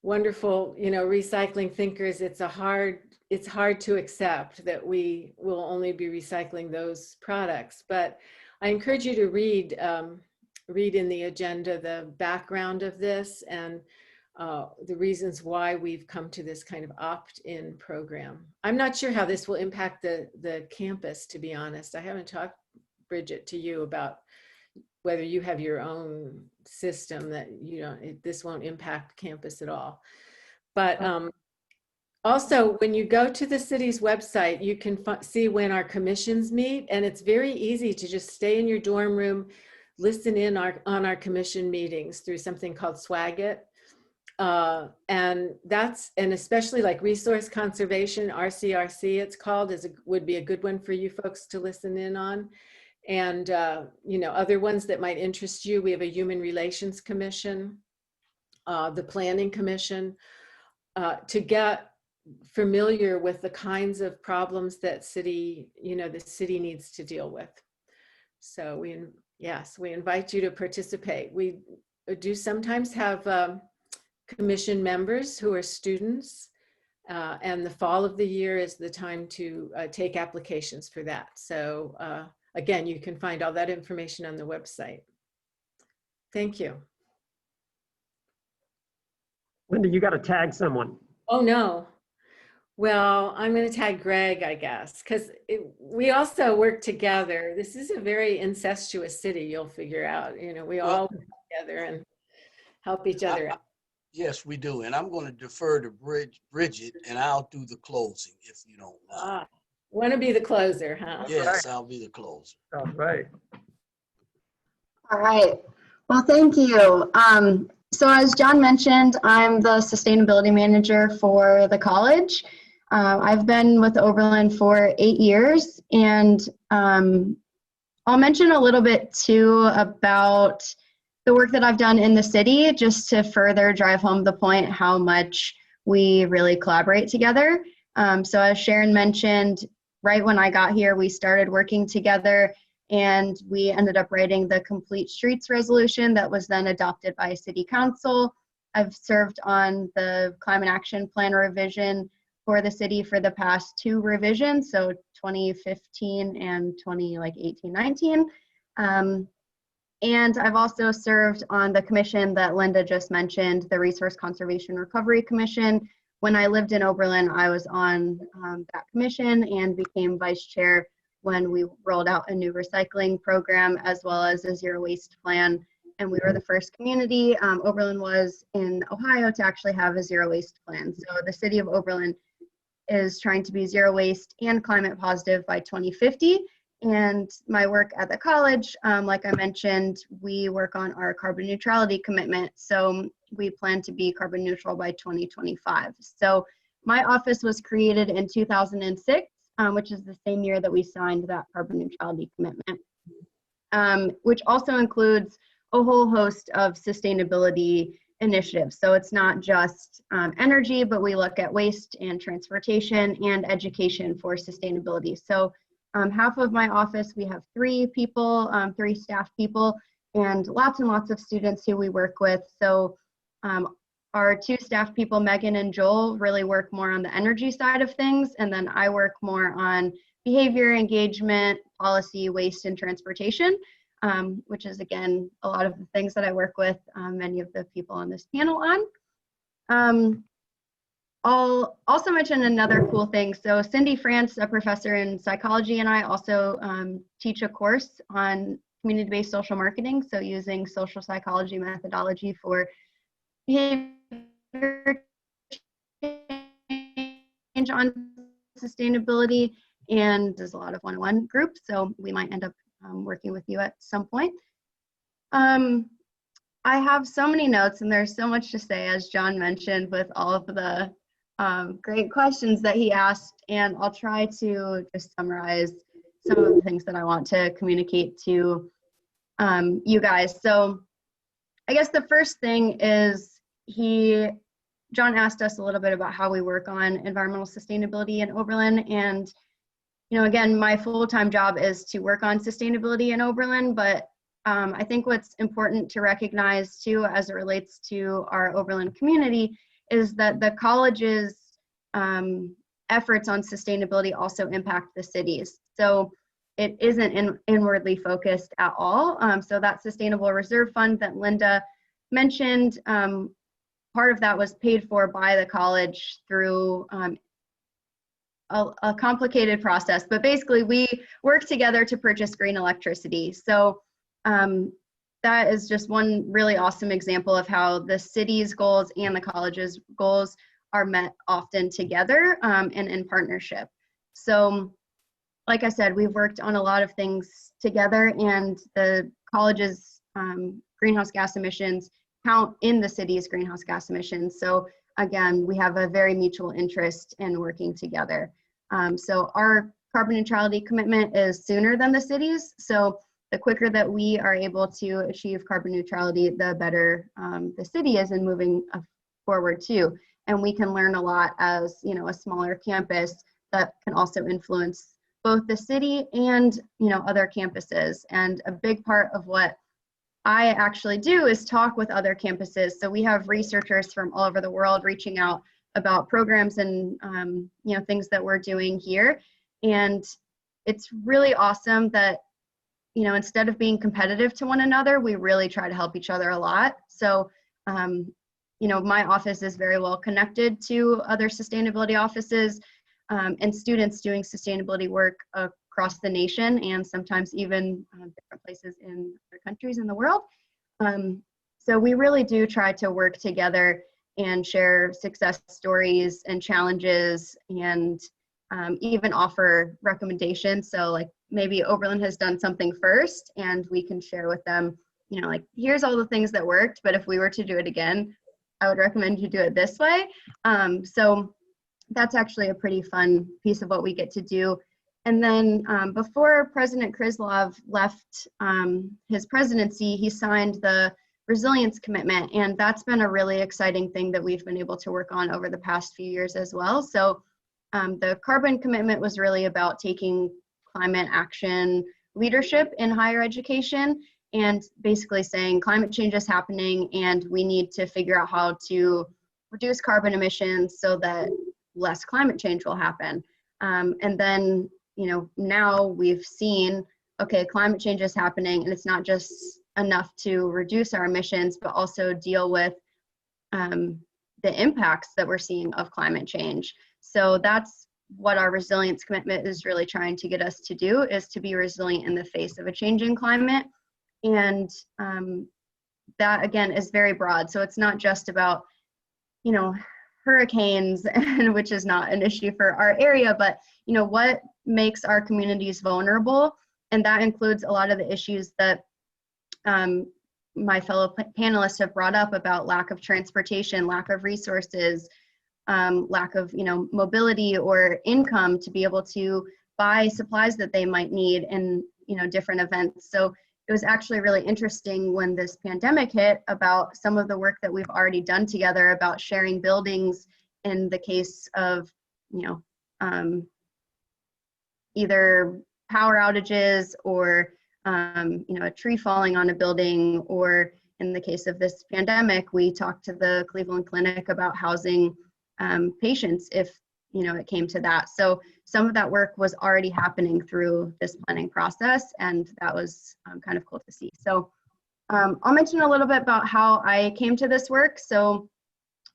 Speaker 3: wonderful, recycling thinkers. It's hard to accept that we will only be recycling those products. But I encourage you to read in the agenda the background of this and the reasons why we've come to this kind of opt-in program. I'm not sure how this will impact the campus, to be honest. I haven't talked, Bridget, to you about whether you have your own system that this won't impact campus at all. But also, when you go to the city's website, you can see when our commissions meet, and it's very easy to just stay in your dorm room, listen in on our commission meetings through something called Swagit. And especially like resource conservation, RCRC it's called, would be a good one for you folks to listen in on. and other ones that might interest you. We have a Human Relations Commission, the Planning Commission, to get familiar with the kinds of problems that the city needs to deal with. So we invite you to participate. We do sometimes have commission members who are students, and the fall of the year is the time to take applications for that. So again, you can find all that information on the website. Thank you.
Speaker 4: Linda, you got to tag someone.
Speaker 3: Oh, no. Well, I'm going to tag Greg, I guess, because we also work together. This is a very incestuous city, you'll figure out. We all work together and help each other out.
Speaker 1: Yes, we do. And I'm going to defer to Bridget, and I'll do the closing if you don't mind.
Speaker 3: Want to be the closer, huh?
Speaker 1: Yes, I'll be the closer.
Speaker 4: All right.
Speaker 2: All right. Well, thank you. So as John mentioned, I'm the sustainability manager for the college. I've been with Oberlin for 8 years, and I'll mention a little bit too about the work that I've done in the city, just to further drive home the point how much we really collaborate together. So as Sharon mentioned, right when I got here, we started working together, and we ended up writing the Complete Streets resolution that was then adopted by City Council. I've served on the Climate Action Plan revision for the city for the past 2 revisions, so 2015 and 2018-19. And I've also served on the commission that Linda just mentioned, the Resource Conservation Recovery Commission. When I lived in Oberlin, I was on that commission and became vice chair when we rolled out a new recycling program as well as a zero waste plan. And we were the first community, Oberlin was, in Ohio to actually have a zero waste plan. So the city of Oberlin is trying to be zero waste and climate positive by 2050. And my work at the college, like I mentioned, we work on our carbon neutrality commitment. So we plan to be carbon neutral by 2025. So my office was created in 2006, which is the same year that we signed that carbon neutrality commitment, which also includes a whole host of sustainability initiatives. So it's not just energy, but we look at waste and transportation and education for sustainability. So half of my office, we have 3 people, 3 staff people, and lots of students who we work with. So our 2 staff people, Megan and Joel, really work more on the energy side of things, and then I work more on behavior, engagement, policy, waste, and transportation, which is, again, a lot of the things that I work with many of the people on this panel on. I'll also mention another cool thing. So Cindy France, a professor in psychology, and I also teach a course on community-based social marketing, so using social psychology methodology for behavior change on sustainability, and there's a lot of one-on-one groups, so we might end up working with you at some point. I have so many notes, and there's so much to say, as John mentioned, with all of the great questions that he asked, and I'll try to just summarize some of the things that I want to communicate to you guys. So I guess the first thing is John asked us a little bit about how we work on environmental sustainability in Oberlin, and again, my full-time job is to work on sustainability in Oberlin, but I think what's important to recognize too, as it relates to our Oberlin community, is that the college's efforts on sustainability also impact the cities. So it isn't inwardly focused at all. So that Sustainable Reserve Fund that Linda mentioned, part of that was paid for by the college through a complicated process, but basically we work together to purchase green electricity. So that is just one really awesome example of how the city's goals and the college's goals are met often together and in partnership. So like I said, we've worked on a lot of things together, and the college's greenhouse gas emissions count in the city's greenhouse gas emissions. So again, we have a very mutual interest in working together. So our carbon neutrality commitment is sooner than the cities. So the quicker that we are able to achieve carbon neutrality, the better the city is in moving forward too. And we can learn a lot as, you know, a smaller campus that can also influence both the city and, you know, other campuses. And a big part of what I actually do is talk with other campuses. So we have researchers from all over the world reaching out about programs and you know, things that we're doing here. And it's really awesome that, you know, instead of being competitive to one another, we really try to help each other a lot. So you know, my office is very well connected to other sustainability offices and students doing sustainability work across the nation and sometimes even different places in other countries in the world. So we really do try to work together and share success stories and challenges and even offer recommendations. So like maybe Oberlin has done something first and we can share with them, you know, like here's all the things that worked, but if we were to do it again, I would recommend you do it this way. So that's actually a pretty fun piece of what we get to do. And then before President Kryslov left his presidency, he signed the resilience commitment. And that's been a really exciting thing that we've been able to work on over the past few years as well. So the carbon commitment was really about taking climate action leadership in higher education and basically saying climate change is happening and we need to figure out how to reduce carbon emissions so that less climate change will happen. And then, you know, now we've seen, okay, climate change is happening and it's not just enough to reduce our emissions, but also deal with the impacts that we're seeing of climate change. So that's what our resilience commitment is really trying to get us to do, is to be resilient in the face of a changing climate. And that again is very broad. So it's not just about, you know, hurricanes, which is not an issue for our area, but, you know, what makes our communities vulnerable. And that includes a lot of the issues that my fellow panelists have brought up about lack of transportation, lack of resources, lack of, you know, mobility or income to be able to buy supplies that they might need in, you know, different events. So it was actually really interesting when this pandemic hit about some of the work that we've already done together about sharing buildings in the case of, you know, either power outages or, you know, a tree falling on a building, or in the case of this pandemic, we talked to the Cleveland Clinic about housing patients if, you know, it came to that. So some of that work was already happening through this planning process, and that was kind of cool to see. So I'll mention a little bit about how I came to this work. So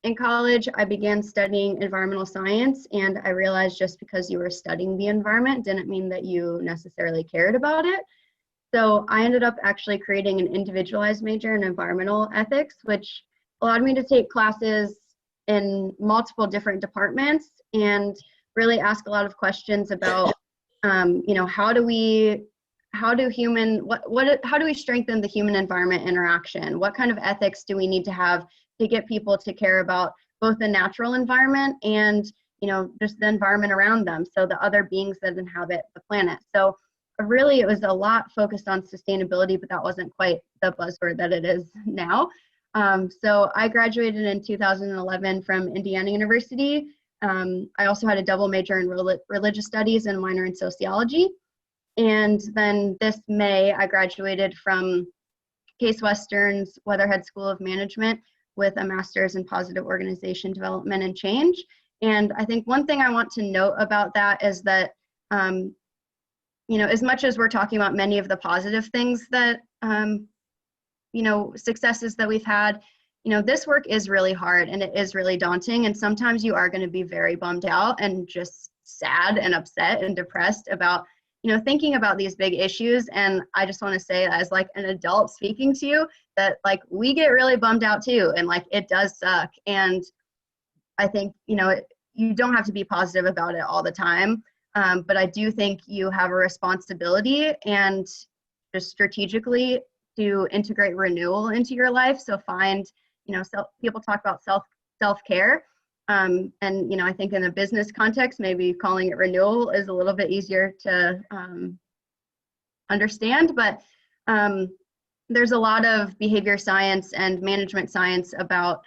Speaker 2: in college, I began studying environmental science, and I realized just because you were studying the environment didn't mean that you necessarily cared about it. So I ended up actually creating an individualized major in environmental ethics, which allowed me to take classes in multiple different departments and really ask a lot of questions about, you know, how do we strengthen the human environment interaction? What kind of ethics do we need to have to get people to care about both the natural environment and, you know, just the environment around them, so the other beings that inhabit the planet? So really, it was a lot focused on sustainability, but that wasn't quite the buzzword that it is now. So I graduated in 2011 from Indiana University. I also had a double major in religious studies and a minor in sociology. And then this May, I graduated from Case Western's Weatherhead School of Management with a master's in positive organization development and change. And I think one thing I want to note about that is that, you know, as much as we're talking about many of the positive things that, you know, successes that we've had, you know, this work is really hard and it is really daunting. And sometimes you are going to be very bummed out and just sad and upset and depressed about, you know, thinking about these big issues. And I just want to say, as like an adult speaking to you, that like we get really bummed out too. And like it does suck. And I think, you know, you don't have to be positive about it all the time. But I do think you have a responsibility and just strategically to integrate renewal into your life. So find, you know, people talk about self-care. And, I think in a business context, maybe calling it renewal is a little bit easier to understand, but there's a lot of behavior science and management science about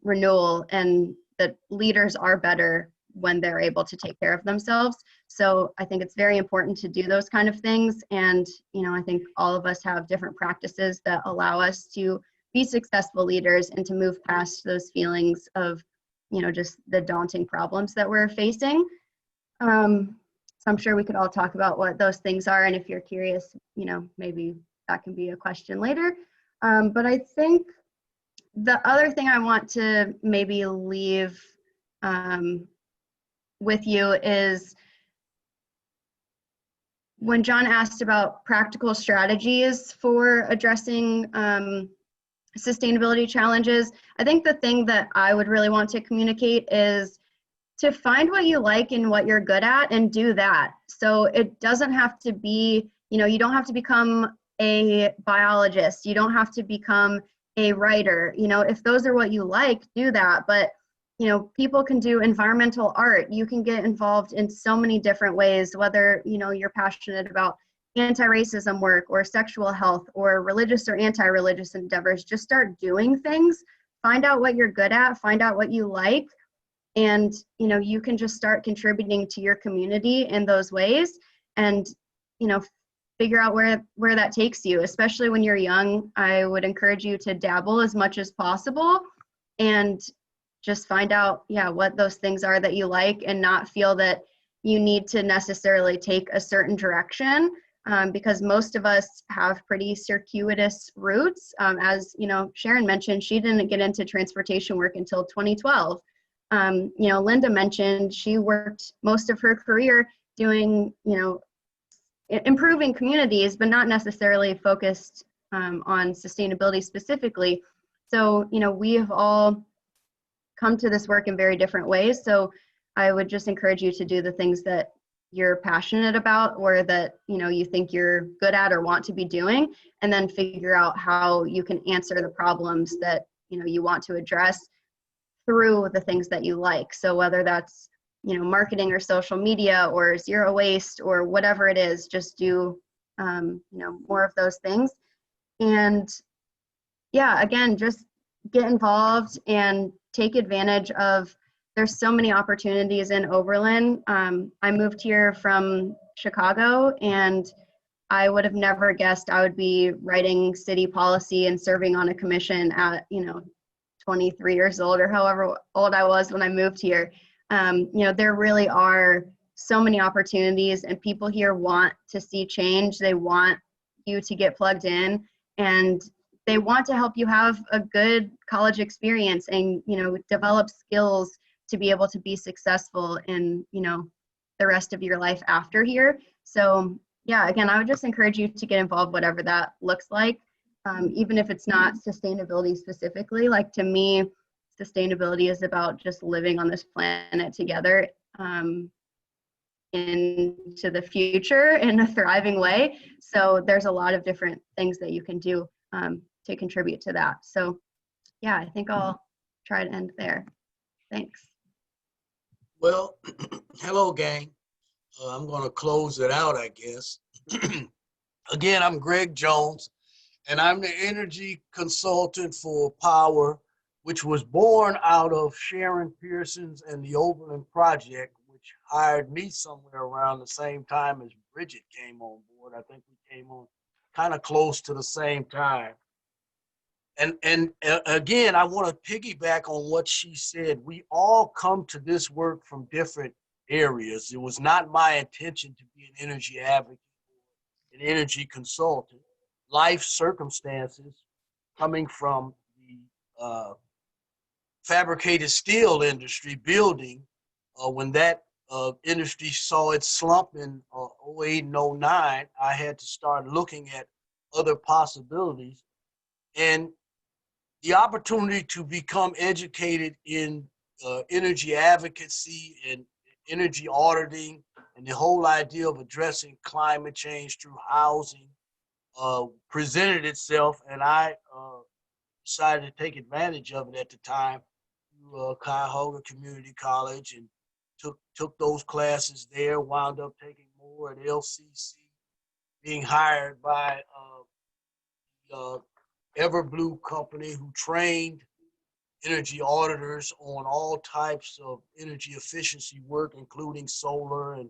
Speaker 2: renewal, and that leaders are better when they're able to take care of themselves. So I think it's very important to do those kind of things. And, I think all of us have different practices that allow us to be successful leaders and to move past those feelings of, just the daunting problems that we're facing. So I'm sure we could all talk about what those things are. And if you're curious, maybe that can be a question later. But I think the other thing I want to maybe leave with you is when John asked about practical strategies for addressing sustainability challenges, I think the thing that I would really want to communicate is to find what you like and what you're good at and do that. So it doesn't have to be, you don't have to become a biologist. You don't have to become a writer. If those are what you like, do that. But, people can do environmental art. You can get involved in so many different ways, whether, you're passionate about anti-racism work or sexual health or religious or anti-religious endeavors. Just start doing things. Find out what you're good at. Find out what you like. And, you can just start contributing to your community in those ways and, figure out where that takes you, especially when you're young. I would encourage you to dabble as much as possible and just find out, what those things are that you like and not feel that you need to necessarily take a certain direction, because most of us have pretty circuitous routes. As, Sharon mentioned, she didn't get into transportation work until 2012. Linda mentioned she worked most of her career doing, improving communities, but not necessarily focused on sustainability specifically. So, we have all come to this work in very different ways. So I would just encourage you to do the things that you're passionate about or that, you think you're good at or want to be doing, and then figure out how you can answer the problems that, you want to address through the things that you like. So whether that's, marketing or social media or zero waste or whatever it is, just do, more of those things. And again, just get involved and take advantage of, there's so many opportunities in Oberlin. I moved here from Chicago, and I would have never guessed I would be writing city policy and serving on a commission at, 23 years old or however old I was when I moved here. There really are so many opportunities, and people here want to see change. They want you to get plugged in, and they want to help you have a good college experience and, develop skills to be able to be successful in, the rest of your life after here. So again, I would just encourage you to get involved, whatever that looks like. Even if it's not sustainability specifically. Like, to me, sustainability is about just living on this planet together into the future in a thriving way. So there's a lot of different things that you can do to contribute to that. So I think I'll try to end there. Thanks.
Speaker 1: Well, hello, gang. I'm going to close it out, I guess. Again, I'm Greg Jones, and I'm the energy consultant for Power, which was born out of Sharon Pearson's and the Oberlin Project, which hired me somewhere around the same time as Bridget came on board. I think we came on kind of close to the same time. And again, I want to piggyback on what she said. We all come to this work from different areas. It was not my intention to be an energy advocate, an energy consultant. Life circumstances coming from the fabricated steel industry building, when that industry saw its slump in 08 and 09, I had to start looking at other possibilities. And the opportunity to become educated in energy advocacy and energy auditing and the whole idea of addressing climate change through housing presented itself, and I decided to take advantage of it at the time. Cuyahoga Community College and took those classes there, wound up taking more at LCC, being hired by the Everblue company, who trained energy auditors on all types of energy efficiency work, including solar and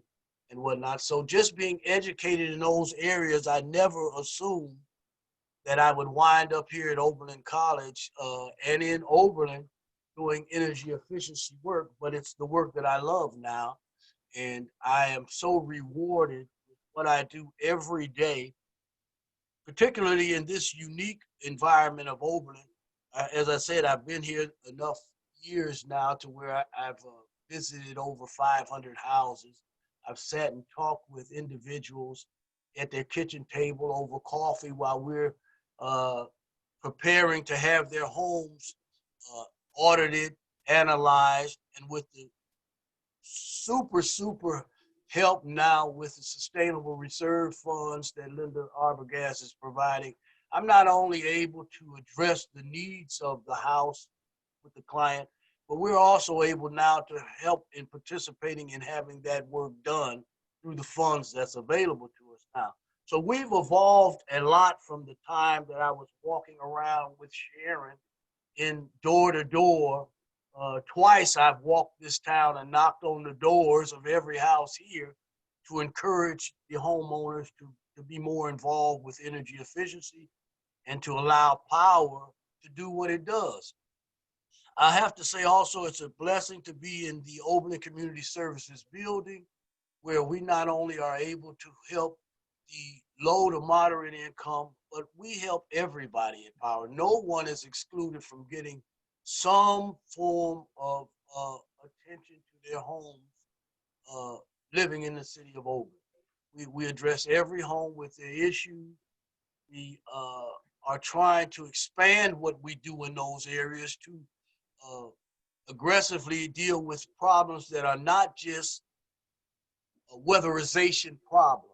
Speaker 1: whatnot. So just being educated in those areas, I never assumed that I would wind up here at Oberlin College and in Oberlin doing energy efficiency work, but it's the work that I love now. And I am so rewarded with what I do every day, particularly in this unique environment of Oberlin. As I said, I've been here enough years now to where I've visited over 500 houses. I've sat and talked with individuals at their kitchen table over coffee while we're preparing to have their homes audited, analyzed, and with the super help now with the sustainable reserve funds that Linda Arbogast is providing. I'm not only able to address the needs of the house with the client, but we're also able now to help in participating in having that work done through the funds that's available to us now. So we've evolved a lot from the time that I was walking around with Sharon in door to door. Twice I've walked this town and knocked on the doors of every house here to encourage the homeowners to be more involved with energy efficiency and to allow power to do what it does. I have to say also, it's a blessing to be in the Oberlin Community Services building, where we not only are able to help the low to moderate income, but we help everybody in power. No one is excluded from getting some form of attention to their homes living in the city of Oberlin. We address every home with their issues. We are trying to expand what we do in those areas to aggressively deal with problems that are not just weatherization problems.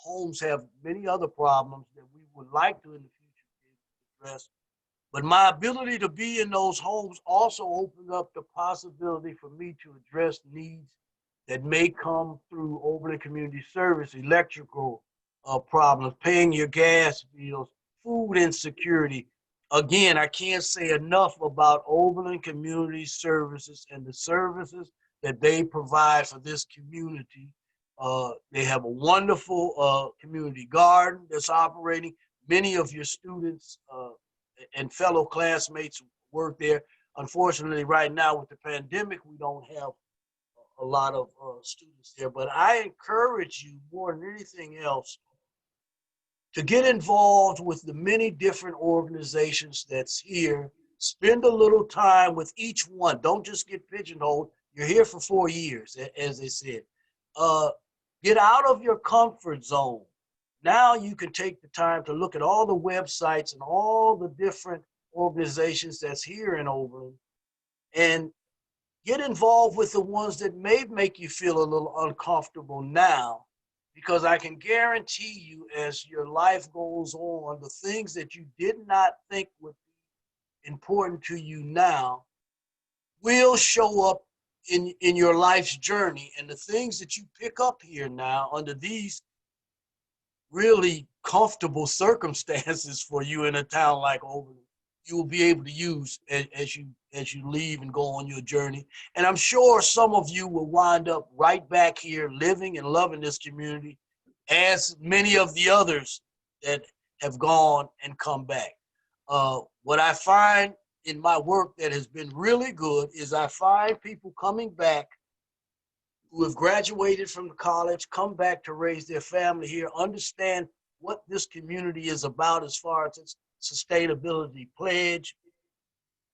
Speaker 1: Homes have many other problems that we would like to in the future address. But my ability to be in those homes also opened up the possibility for me to address needs that may come through Oberlin Community Service, electrical problems, paying your gas bills, food insecurity. Again, I can't say enough about Oberlin Community Services and the services that they provide for this community. They have a wonderful community garden that's operating. Many of your students and fellow classmates work there. Unfortunately, right now with the pandemic, we don't have a lot of students there, but I encourage you more than anything else to get involved with the many different organizations that's here. Spend a little time with each one. Don't just get pigeonholed. You're here for 4 years, as they said. Get out of your comfort zone. Now you can take the time to look at all the websites and all the different organizations that's here in Oberlin and get involved with the ones that may make you feel a little uncomfortable now, because I can guarantee you as your life goes on, the things that you did not think would be important to you now will show up in your life's journey. And the things that you pick up here now under these really comfortable circumstances for you in a town like Oberlin, you will be able to use as you leave and go on your journey. And I'm sure some of you will wind up right back here living and loving this community as many of the others that have gone and come back. What I find in my work that has been really good is I find people coming back who have graduated from college, come back to raise their family here, understand what this community is about as far as its sustainability pledge,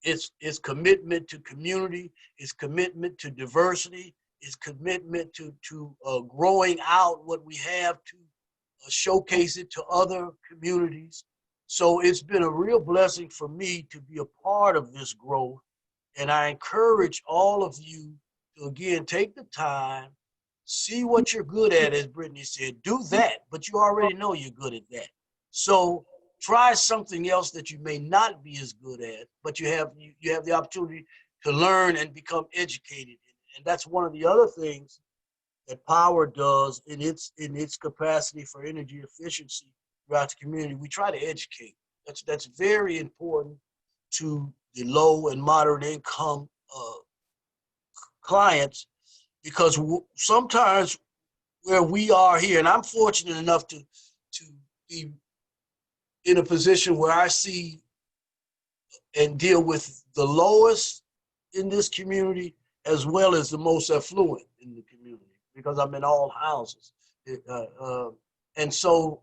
Speaker 1: its commitment to community, its commitment to diversity, its commitment to growing out what we have to showcase it to other communities. So it's been a real blessing for me to be a part of this growth. And I encourage all of you to, again, take the time, see what you're good at, as Brittany said, do that, but you already know you're good at that. So try something else that you may not be as good at, but you have the opportunity to learn and become educated. And that's one of the other things that Power does in its capacity for energy efficiency throughout the community. We try to educate. That's very important to the low and moderate income clients, because sometimes where we are here, and I'm fortunate enough to be in a position where I see and deal with the lowest in this community as well as the most affluent in the community, because I'm in all houses. And so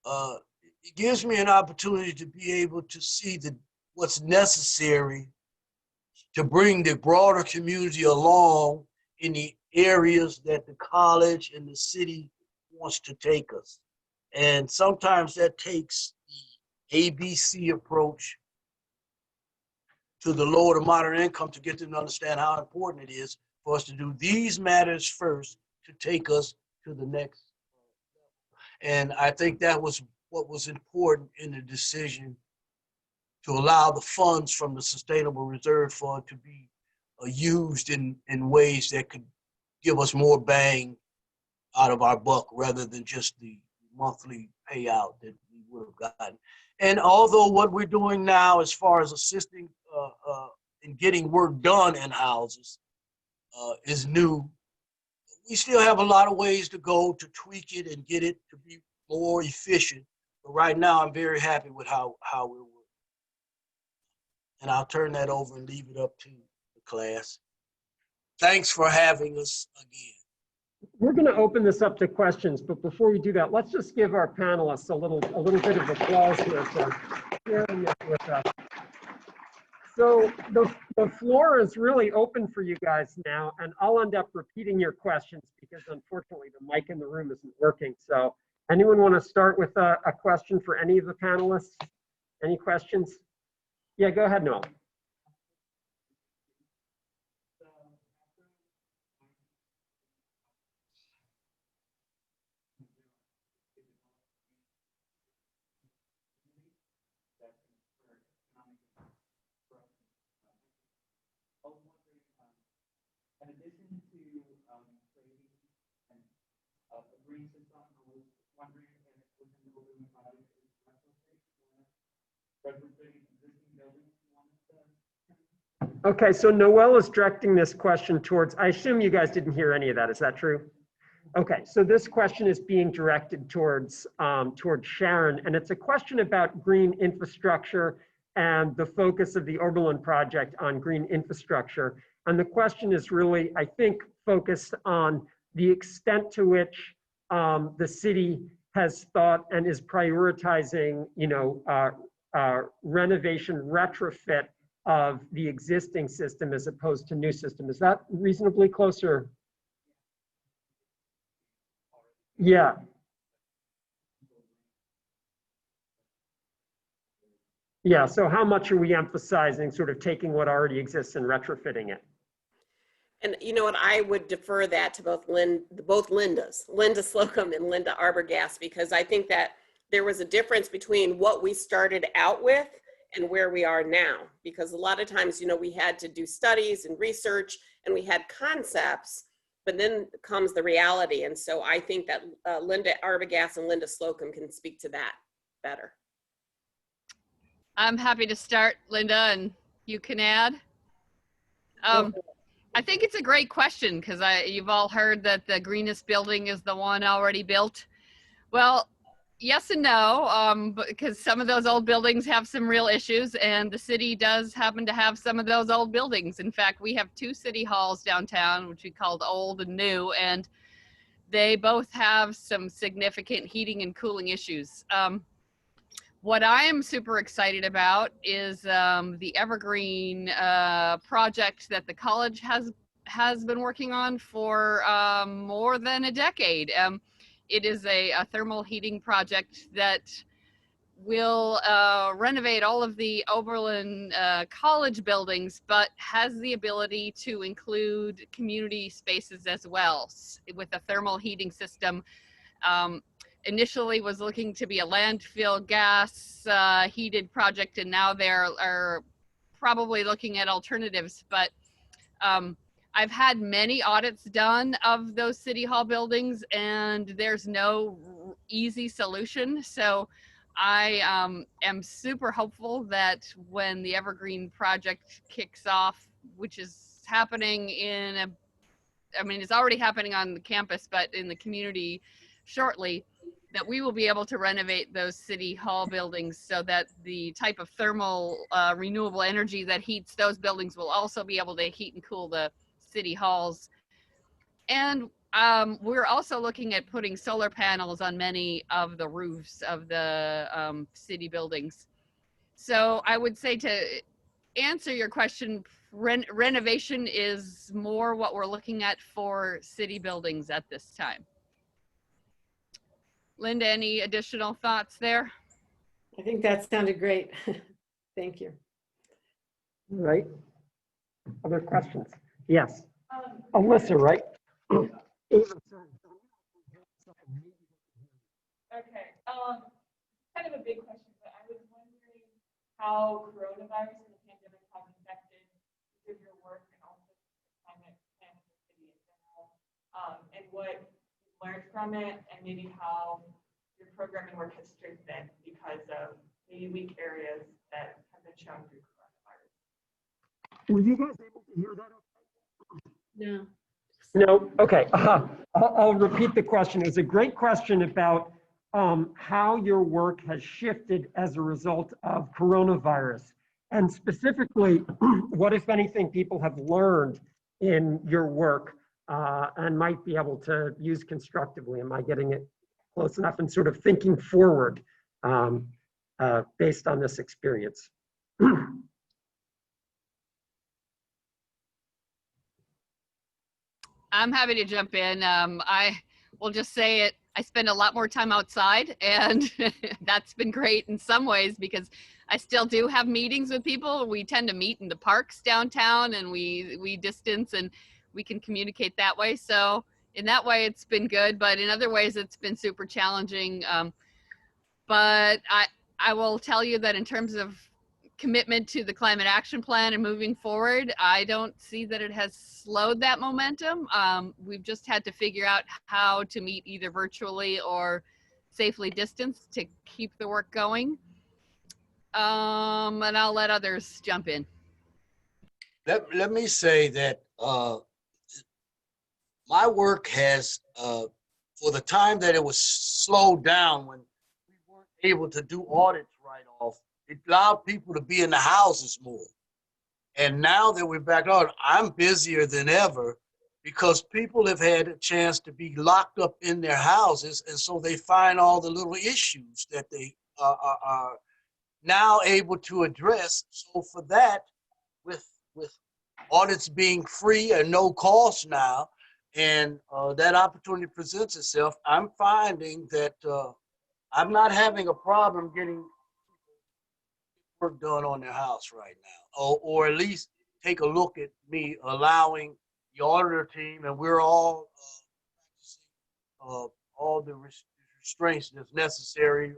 Speaker 1: it gives me an opportunity to be able to see what's necessary to bring the broader community along in the areas that the college and the city wants to take us. And sometimes that takes the ABC approach to the lower to moderate income to get them to understand how important it is for us to do these matters first to take us to the next. And I think that was what was important in the decision to allow the funds from the Sustainable Reserve Fund to be used in ways that could give us more bang out of our buck rather than just the monthly payout that we would have gotten. And although what we're doing now as far as assisting in getting work done in houses is new, we still have a lot of ways to go to tweak it and get it to be more efficient. But right now, I'm very happy with how we're working. And I'll turn that over and leave it up to the class. Thanks for having us again.
Speaker 4: We're going to open this up to questions, but before we do that, let's just give our panelists a little bit of applause here for sharing this with us. So the floor is really open for you guys now, and I'll end up repeating your questions because unfortunately the mic in the room isn't working. So anyone want to start with a question for any of the panelists? Any questions? Yeah, go ahead, Noel.
Speaker 7: In addition to creating a green system, I was wondering if within the building project is retrofitting existing buildings.
Speaker 4: Okay, so Noel is directing this question towards, I assume you guys didn't hear any of that, is that true? Okay, so this question is being directed towards Sharon, and it's a question about green infrastructure and the focus of the Oberlin project on green infrastructure. And the question is really, I think, focused on the extent to which the city has thought and is prioritizing, renovation retrofit of the existing system as opposed to new system. Is that reasonably closer? Yeah. Yeah, so how much are we emphasizing sort of taking what already exists and retrofitting it?
Speaker 6: And you know what, I would defer that to both Lindas, Linda Slocum and Linda Arbogast, because I think that there was a difference between what we started out with and where we are now. Because a lot of times, we had to do studies and research and we had concepts, but then comes the reality. And so I think that Linda Arbogast and Linda Slocum can speak to that better.
Speaker 5: I'm happy to start, Linda, and you can add. I think it's a great question because you've all heard that the greenest building is the one already built. Well, yes and no, because some of those old buildings have some real issues, and the city does happen to have some of those old buildings. In fact, we have 2 city halls downtown, which we called old and new, and they both have some significant heating and cooling issues. What I am super excited about is the Evergreen project that the college has been working on for more than a decade. It is a thermal heating project that will renovate all of the Oberlin College buildings, but has the ability to include community spaces as well with a thermal heating system. Initially was looking to be a landfill gas heated project, and now they're probably looking at alternatives, but I've had many audits done of those city hall buildings, and there's no easy solution. So I am super hopeful that when the Evergreen project kicks off, which is happening it's already happening on the campus, but in the community shortly, that we will be able to renovate those city hall buildings so that the type of thermal renewable energy that heats those buildings will also be able to heat and cool the city halls. And we're also looking at putting solar panels on many of the roofs of the city buildings. So I would say, to answer your question, renovation is more what we're looking at for city buildings at this time. Linda, any additional thoughts there?
Speaker 3: I think that sounded great. Thank you.
Speaker 4: All right. Other questions? Yes. Alyssa, right?
Speaker 8: Okay, kind of a big question, but I was wondering how coronavirus and the pandemic have affected your work and also the climate plan of the city in general, and what you learned from it, and maybe how your programming work has strengthened because of maybe weak areas that have been shown through coronavirus.
Speaker 4: Were you guys able to hear that?
Speaker 3: No.
Speaker 4: No, okay. I'll repeat the question. It was a great question about how your work has shifted as a result of coronavirus. And specifically, what, if anything, people have learned in your work and might be able to use constructively. Am I getting it close enough, and sort of thinking forward based on this experience?
Speaker 5: I'm happy to jump in. I will just say it. I spend a lot more time outside, and that's been great in some ways because I still do have meetings with people. We tend to meet in the parks downtown, and we distance, and we can communicate that way. So in that way, it's been good, but in other ways, it's been super challenging. But I will tell you that in terms of commitment to the climate action plan and moving forward, I don't see that it has slowed that momentum. We've just had to figure out how to meet either virtually or safely distanced to keep the work going. And I'll let others jump in.
Speaker 1: Let me say that my work has, for the time that it was slowed down when we weren't able to do audits right off, it allowed people to be in the houses more. And now that we're back on, I'm busier than ever because people have had a chance to be locked up in their houses. And so they find all the little issues that they are now able to address. So for that, with audits being free and no cost now, and that opportunity presents itself, I'm finding that I'm not having a problem getting work done on their house right now, or at least take a look at me allowing the auditor team, and we're all all the restraints that's necessary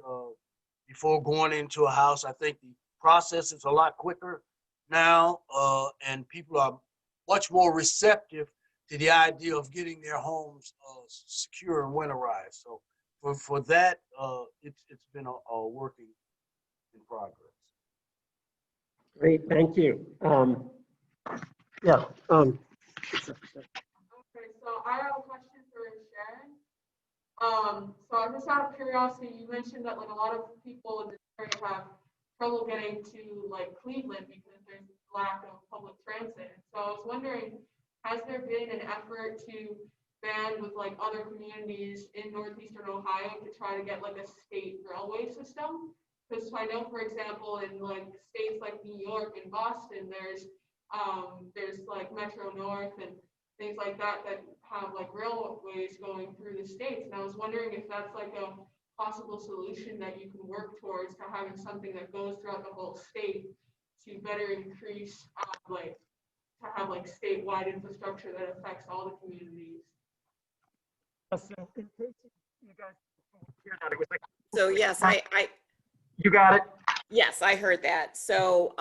Speaker 1: before going into a house. I think the process is a lot quicker now, and people are much more receptive to the idea of getting their homes secure and winterized. So for that, it's been a working in progress.
Speaker 4: Great, thank you. Yeah.
Speaker 8: Okay, so I have a question for Sharon. So just out of curiosity, you mentioned that like a lot of people in this area have trouble getting to like Cleveland because there's lack of public transit. So I was wondering, has there been an effort to band with like other communities in northeastern Ohio to try to get like a state railway system? Because I know, for example, in like states like New York and Boston, there's like Metro North and things like that that have like railways going through the states. And I was wondering if that's like a possible solution that you can work towards, to having something that goes throughout the whole state to better increase like to have like statewide infrastructure that affects all the communities.
Speaker 4: So in case you guys hear that, it was like.
Speaker 6: So yes,
Speaker 4: You got it?
Speaker 6: yes, I heard that. So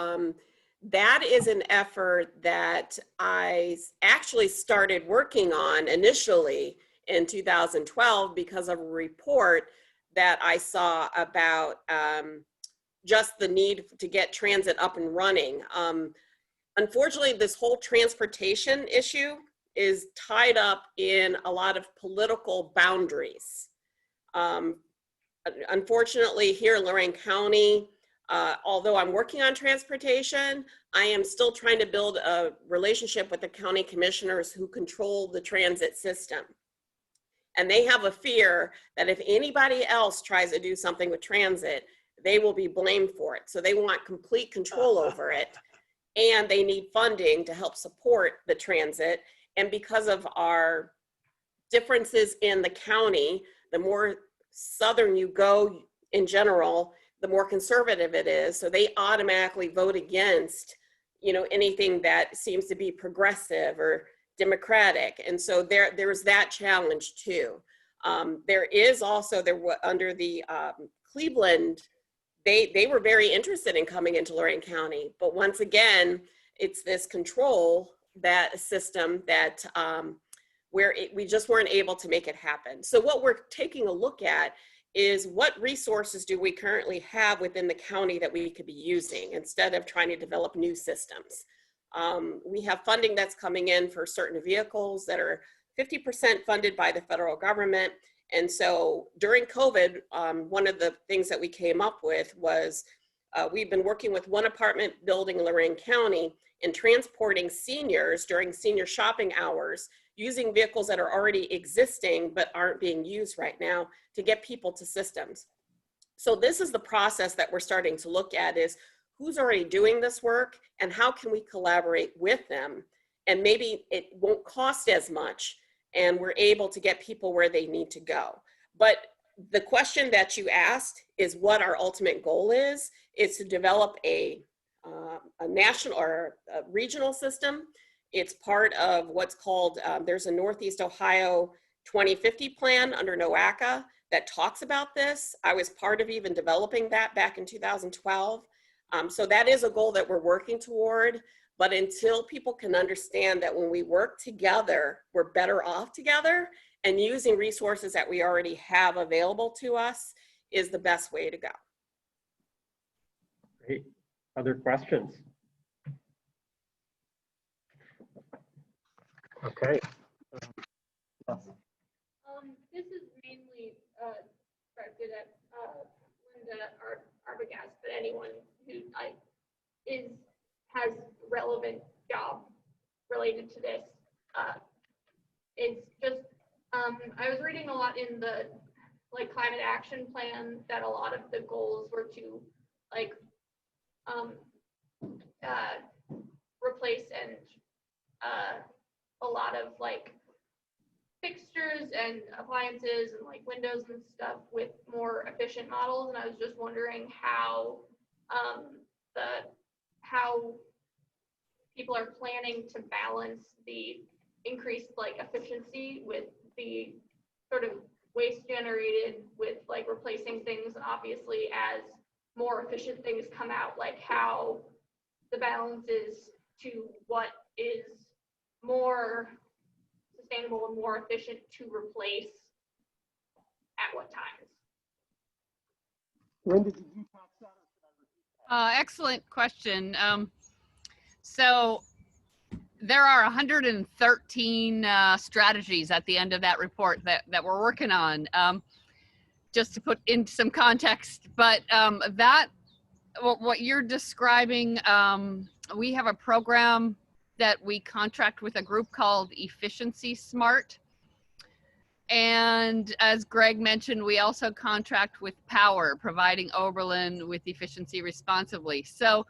Speaker 6: that is an effort that I actually started working on initially in 2012 because of a report that I saw about just the need to get transit up and running. Unfortunately, this whole transportation issue is tied up in a lot of political boundaries. Unfortunately, here in Lorraine County, although I'm working on transportation, I am still trying to build a relationship with the county commissioners who control the transit system. And they have a fear that if anybody else tries to do something with transit, they will be blamed for it. So they want complete control over it. And they need funding to help support the transit. And because of our differences in the county, the more southern you go in general, the more conservative it is. So they automatically vote against, you know, anything that seems to be progressive or democratic. And so there's that challenge too. There is also, under the Cleveland, they were very interested in coming into Lorraine County, but once again, it's this control, that system that where we just weren't able to make it happen. So what we're taking a look at is what resources do we currently have within the county that we could be using instead of trying to develop new systems. We have funding that's coming in for certain vehicles that are 50% funded by the federal government. And so during COVID, one of the things that we came up with was we've been working with one apartment building in Lorraine County in transporting seniors during senior shopping hours using vehicles that are already existing but aren't being used right now to get people to systems. So this is the process that we're starting to look at, is who's already doing this work and how can we collaborate with them, and maybe it won't cost as much and we're able to get people where they need to go. But the question that you asked is what our ultimate goal is to develop a national or a regional system. It's part of what's called, there's a Northeast Ohio 2050 plan under NOACA that talks about this. I was part of even developing that back in 2012. So that is a goal that we're working toward. But until people can understand that when we work together, we're better off together, and using resources that we already have available to us is the best way to go.
Speaker 4: Great. Other questions? Okay.
Speaker 9: This is mainly directed at Linda or Arbogast, but anyone who has relevant job related to this. It's just I was reading a lot in the climate action plan that a lot of the goals were to replace and a lot of fixtures and appliances and windows and stuff with more efficient models, and I was just wondering how how people are planning to balance the increased efficiency with the sort of waste generated with replacing things, and obviously as more efficient things come out, how the balance is to what is more sustainable and more efficient to replace at what times.
Speaker 4: Linda, did you talk about it?
Speaker 5: Excellent question. So there are 113 strategies at the end of that report that we're working on, just to put in some context. But what you're describing, we have a program that we contract with a group called Efficiency Smart. And as Greg mentioned, we also contract with Power, providing Oberlin with efficiency responsibly. So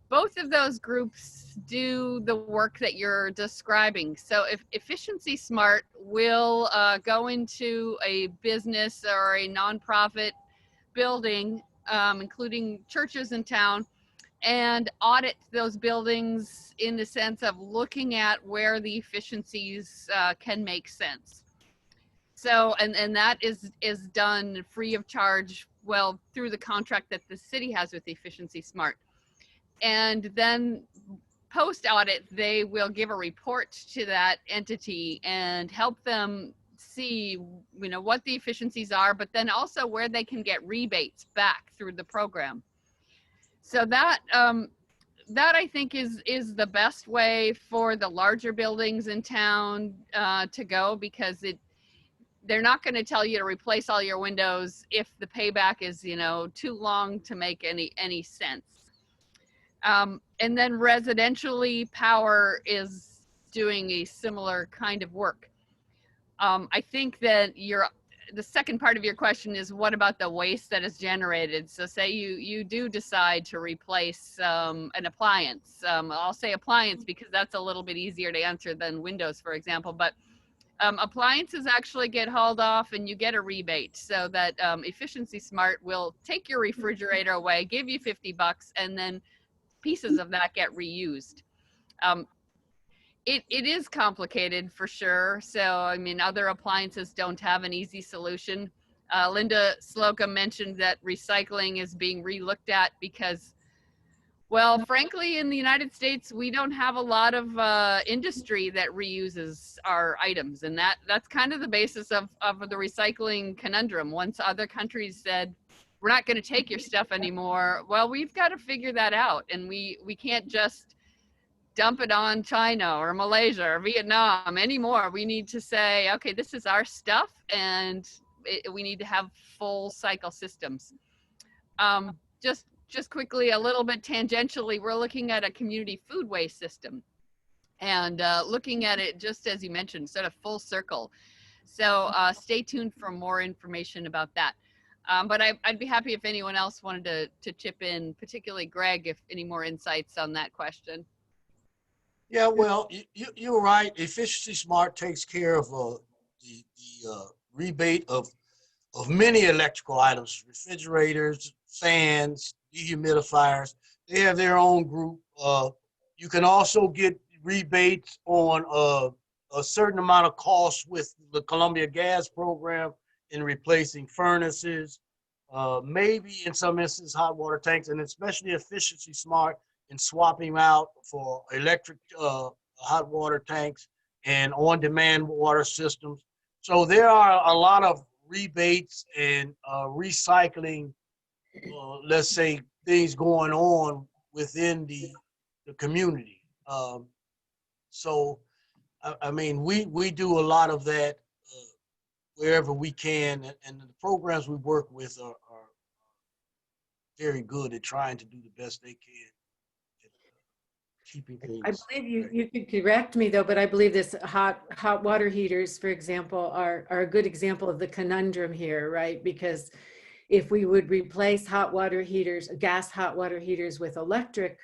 Speaker 5: both of those groups do the work that you're describing. So if Efficiency Smart will go into a business or a nonprofit building, including churches in town, and audit those buildings in the sense of looking at where the efficiencies can make sense. So, and that is done free of charge, well, through the contract that the city has with Efficiency Smart. And then post audit, they will give a report to that entity and help them see, you know, what the efficiencies are, but then also where they can get rebates back through the program. So that that I think is the best way for the larger buildings in town to go, because they're not going to tell you to replace all your windows if the payback is, you know, too long to make any sense. And then residentially, power is doing a similar kind of work. I think that the second part of your question is, what about the waste that is generated? So say you do decide to replace an appliance. I'll say appliance because that's a little bit easier to answer than windows, for example. But appliances actually get hauled off and you get a rebate, so that Efficiency Smart will take your refrigerator away, give you $50, and then pieces of that get reused. It is complicated for sure. So, I mean, other appliances don't have an easy solution. Linda Slocum mentioned that recycling is being relooked at because, well, frankly, in the United States, we don't have a lot of industry that reuses our items. And that's kind of the basis of the recycling conundrum. Once other countries said, we're not going to take your stuff anymore, well, we've got to figure that out. And we can't just dump it on China or Malaysia or Vietnam anymore. We need to say, okay, this is our stuff, and we need to have full cycle systems. Just quickly, a little bit tangentially, we're looking at a community food waste system, and looking at it, just as you mentioned, sort of full circle. So stay tuned for more information about that. But I'd be happy if anyone else wanted to chip in, particularly Greg, if any more insights on that question.
Speaker 1: Yeah, well, you're right. Efficiency Smart takes care of the rebate of many electrical items, refrigerators, fans, dehumidifiers. They have their own group. You can also get rebates on a certain amount of costs with the Columbia Gas program in replacing furnaces, maybe in some instances hot water tanks, and especially Efficiency Smart in swapping out for electric hot water tanks and on-demand water systems. So there are a lot of rebates and recycling, let's say, things going on within the community. So, I mean, we do a lot of that wherever we can, and the programs we work with are very good at trying to do the best they can. Keeping things.
Speaker 3: I believe you could correct me though, but I believe this hot water heaters, for example, are a good example of the conundrum here, right? Because if we would replace hot water heaters, gas hot water heaters with electric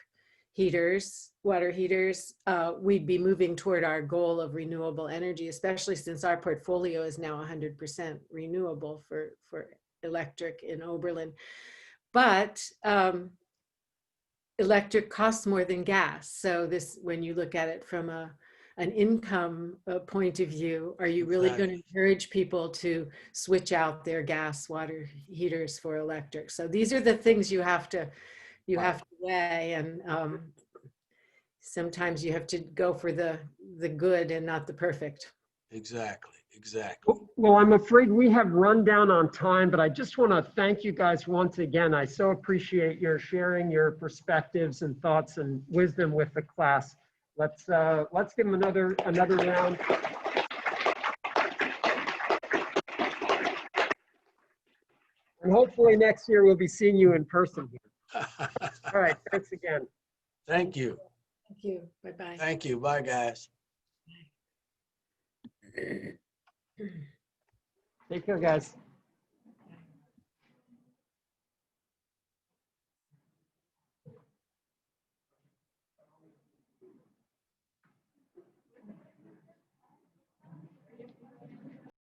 Speaker 3: heaters, water heaters, we'd be moving toward our goal of renewable energy, especially since our portfolio is now 100% renewable for electric in Oberlin. But electric costs more than gas. So this, when you look at it from an income point of view, are you really going to encourage people to switch out their gas water heaters for electric? So these are the things you have to weigh, and sometimes you have to go for the good and not the perfect.
Speaker 1: Exactly.
Speaker 4: Well, I'm afraid we have run down on time, but I just want to thank you guys once again. I so appreciate your sharing your perspectives and thoughts and wisdom with the class. Let's give them another round. And hopefully next year we'll be seeing you in person here. All right, thanks again.
Speaker 1: Thank you.
Speaker 3: Thank you. Bye-bye.
Speaker 1: Thank you. Bye, guys.
Speaker 4: Take care, guys.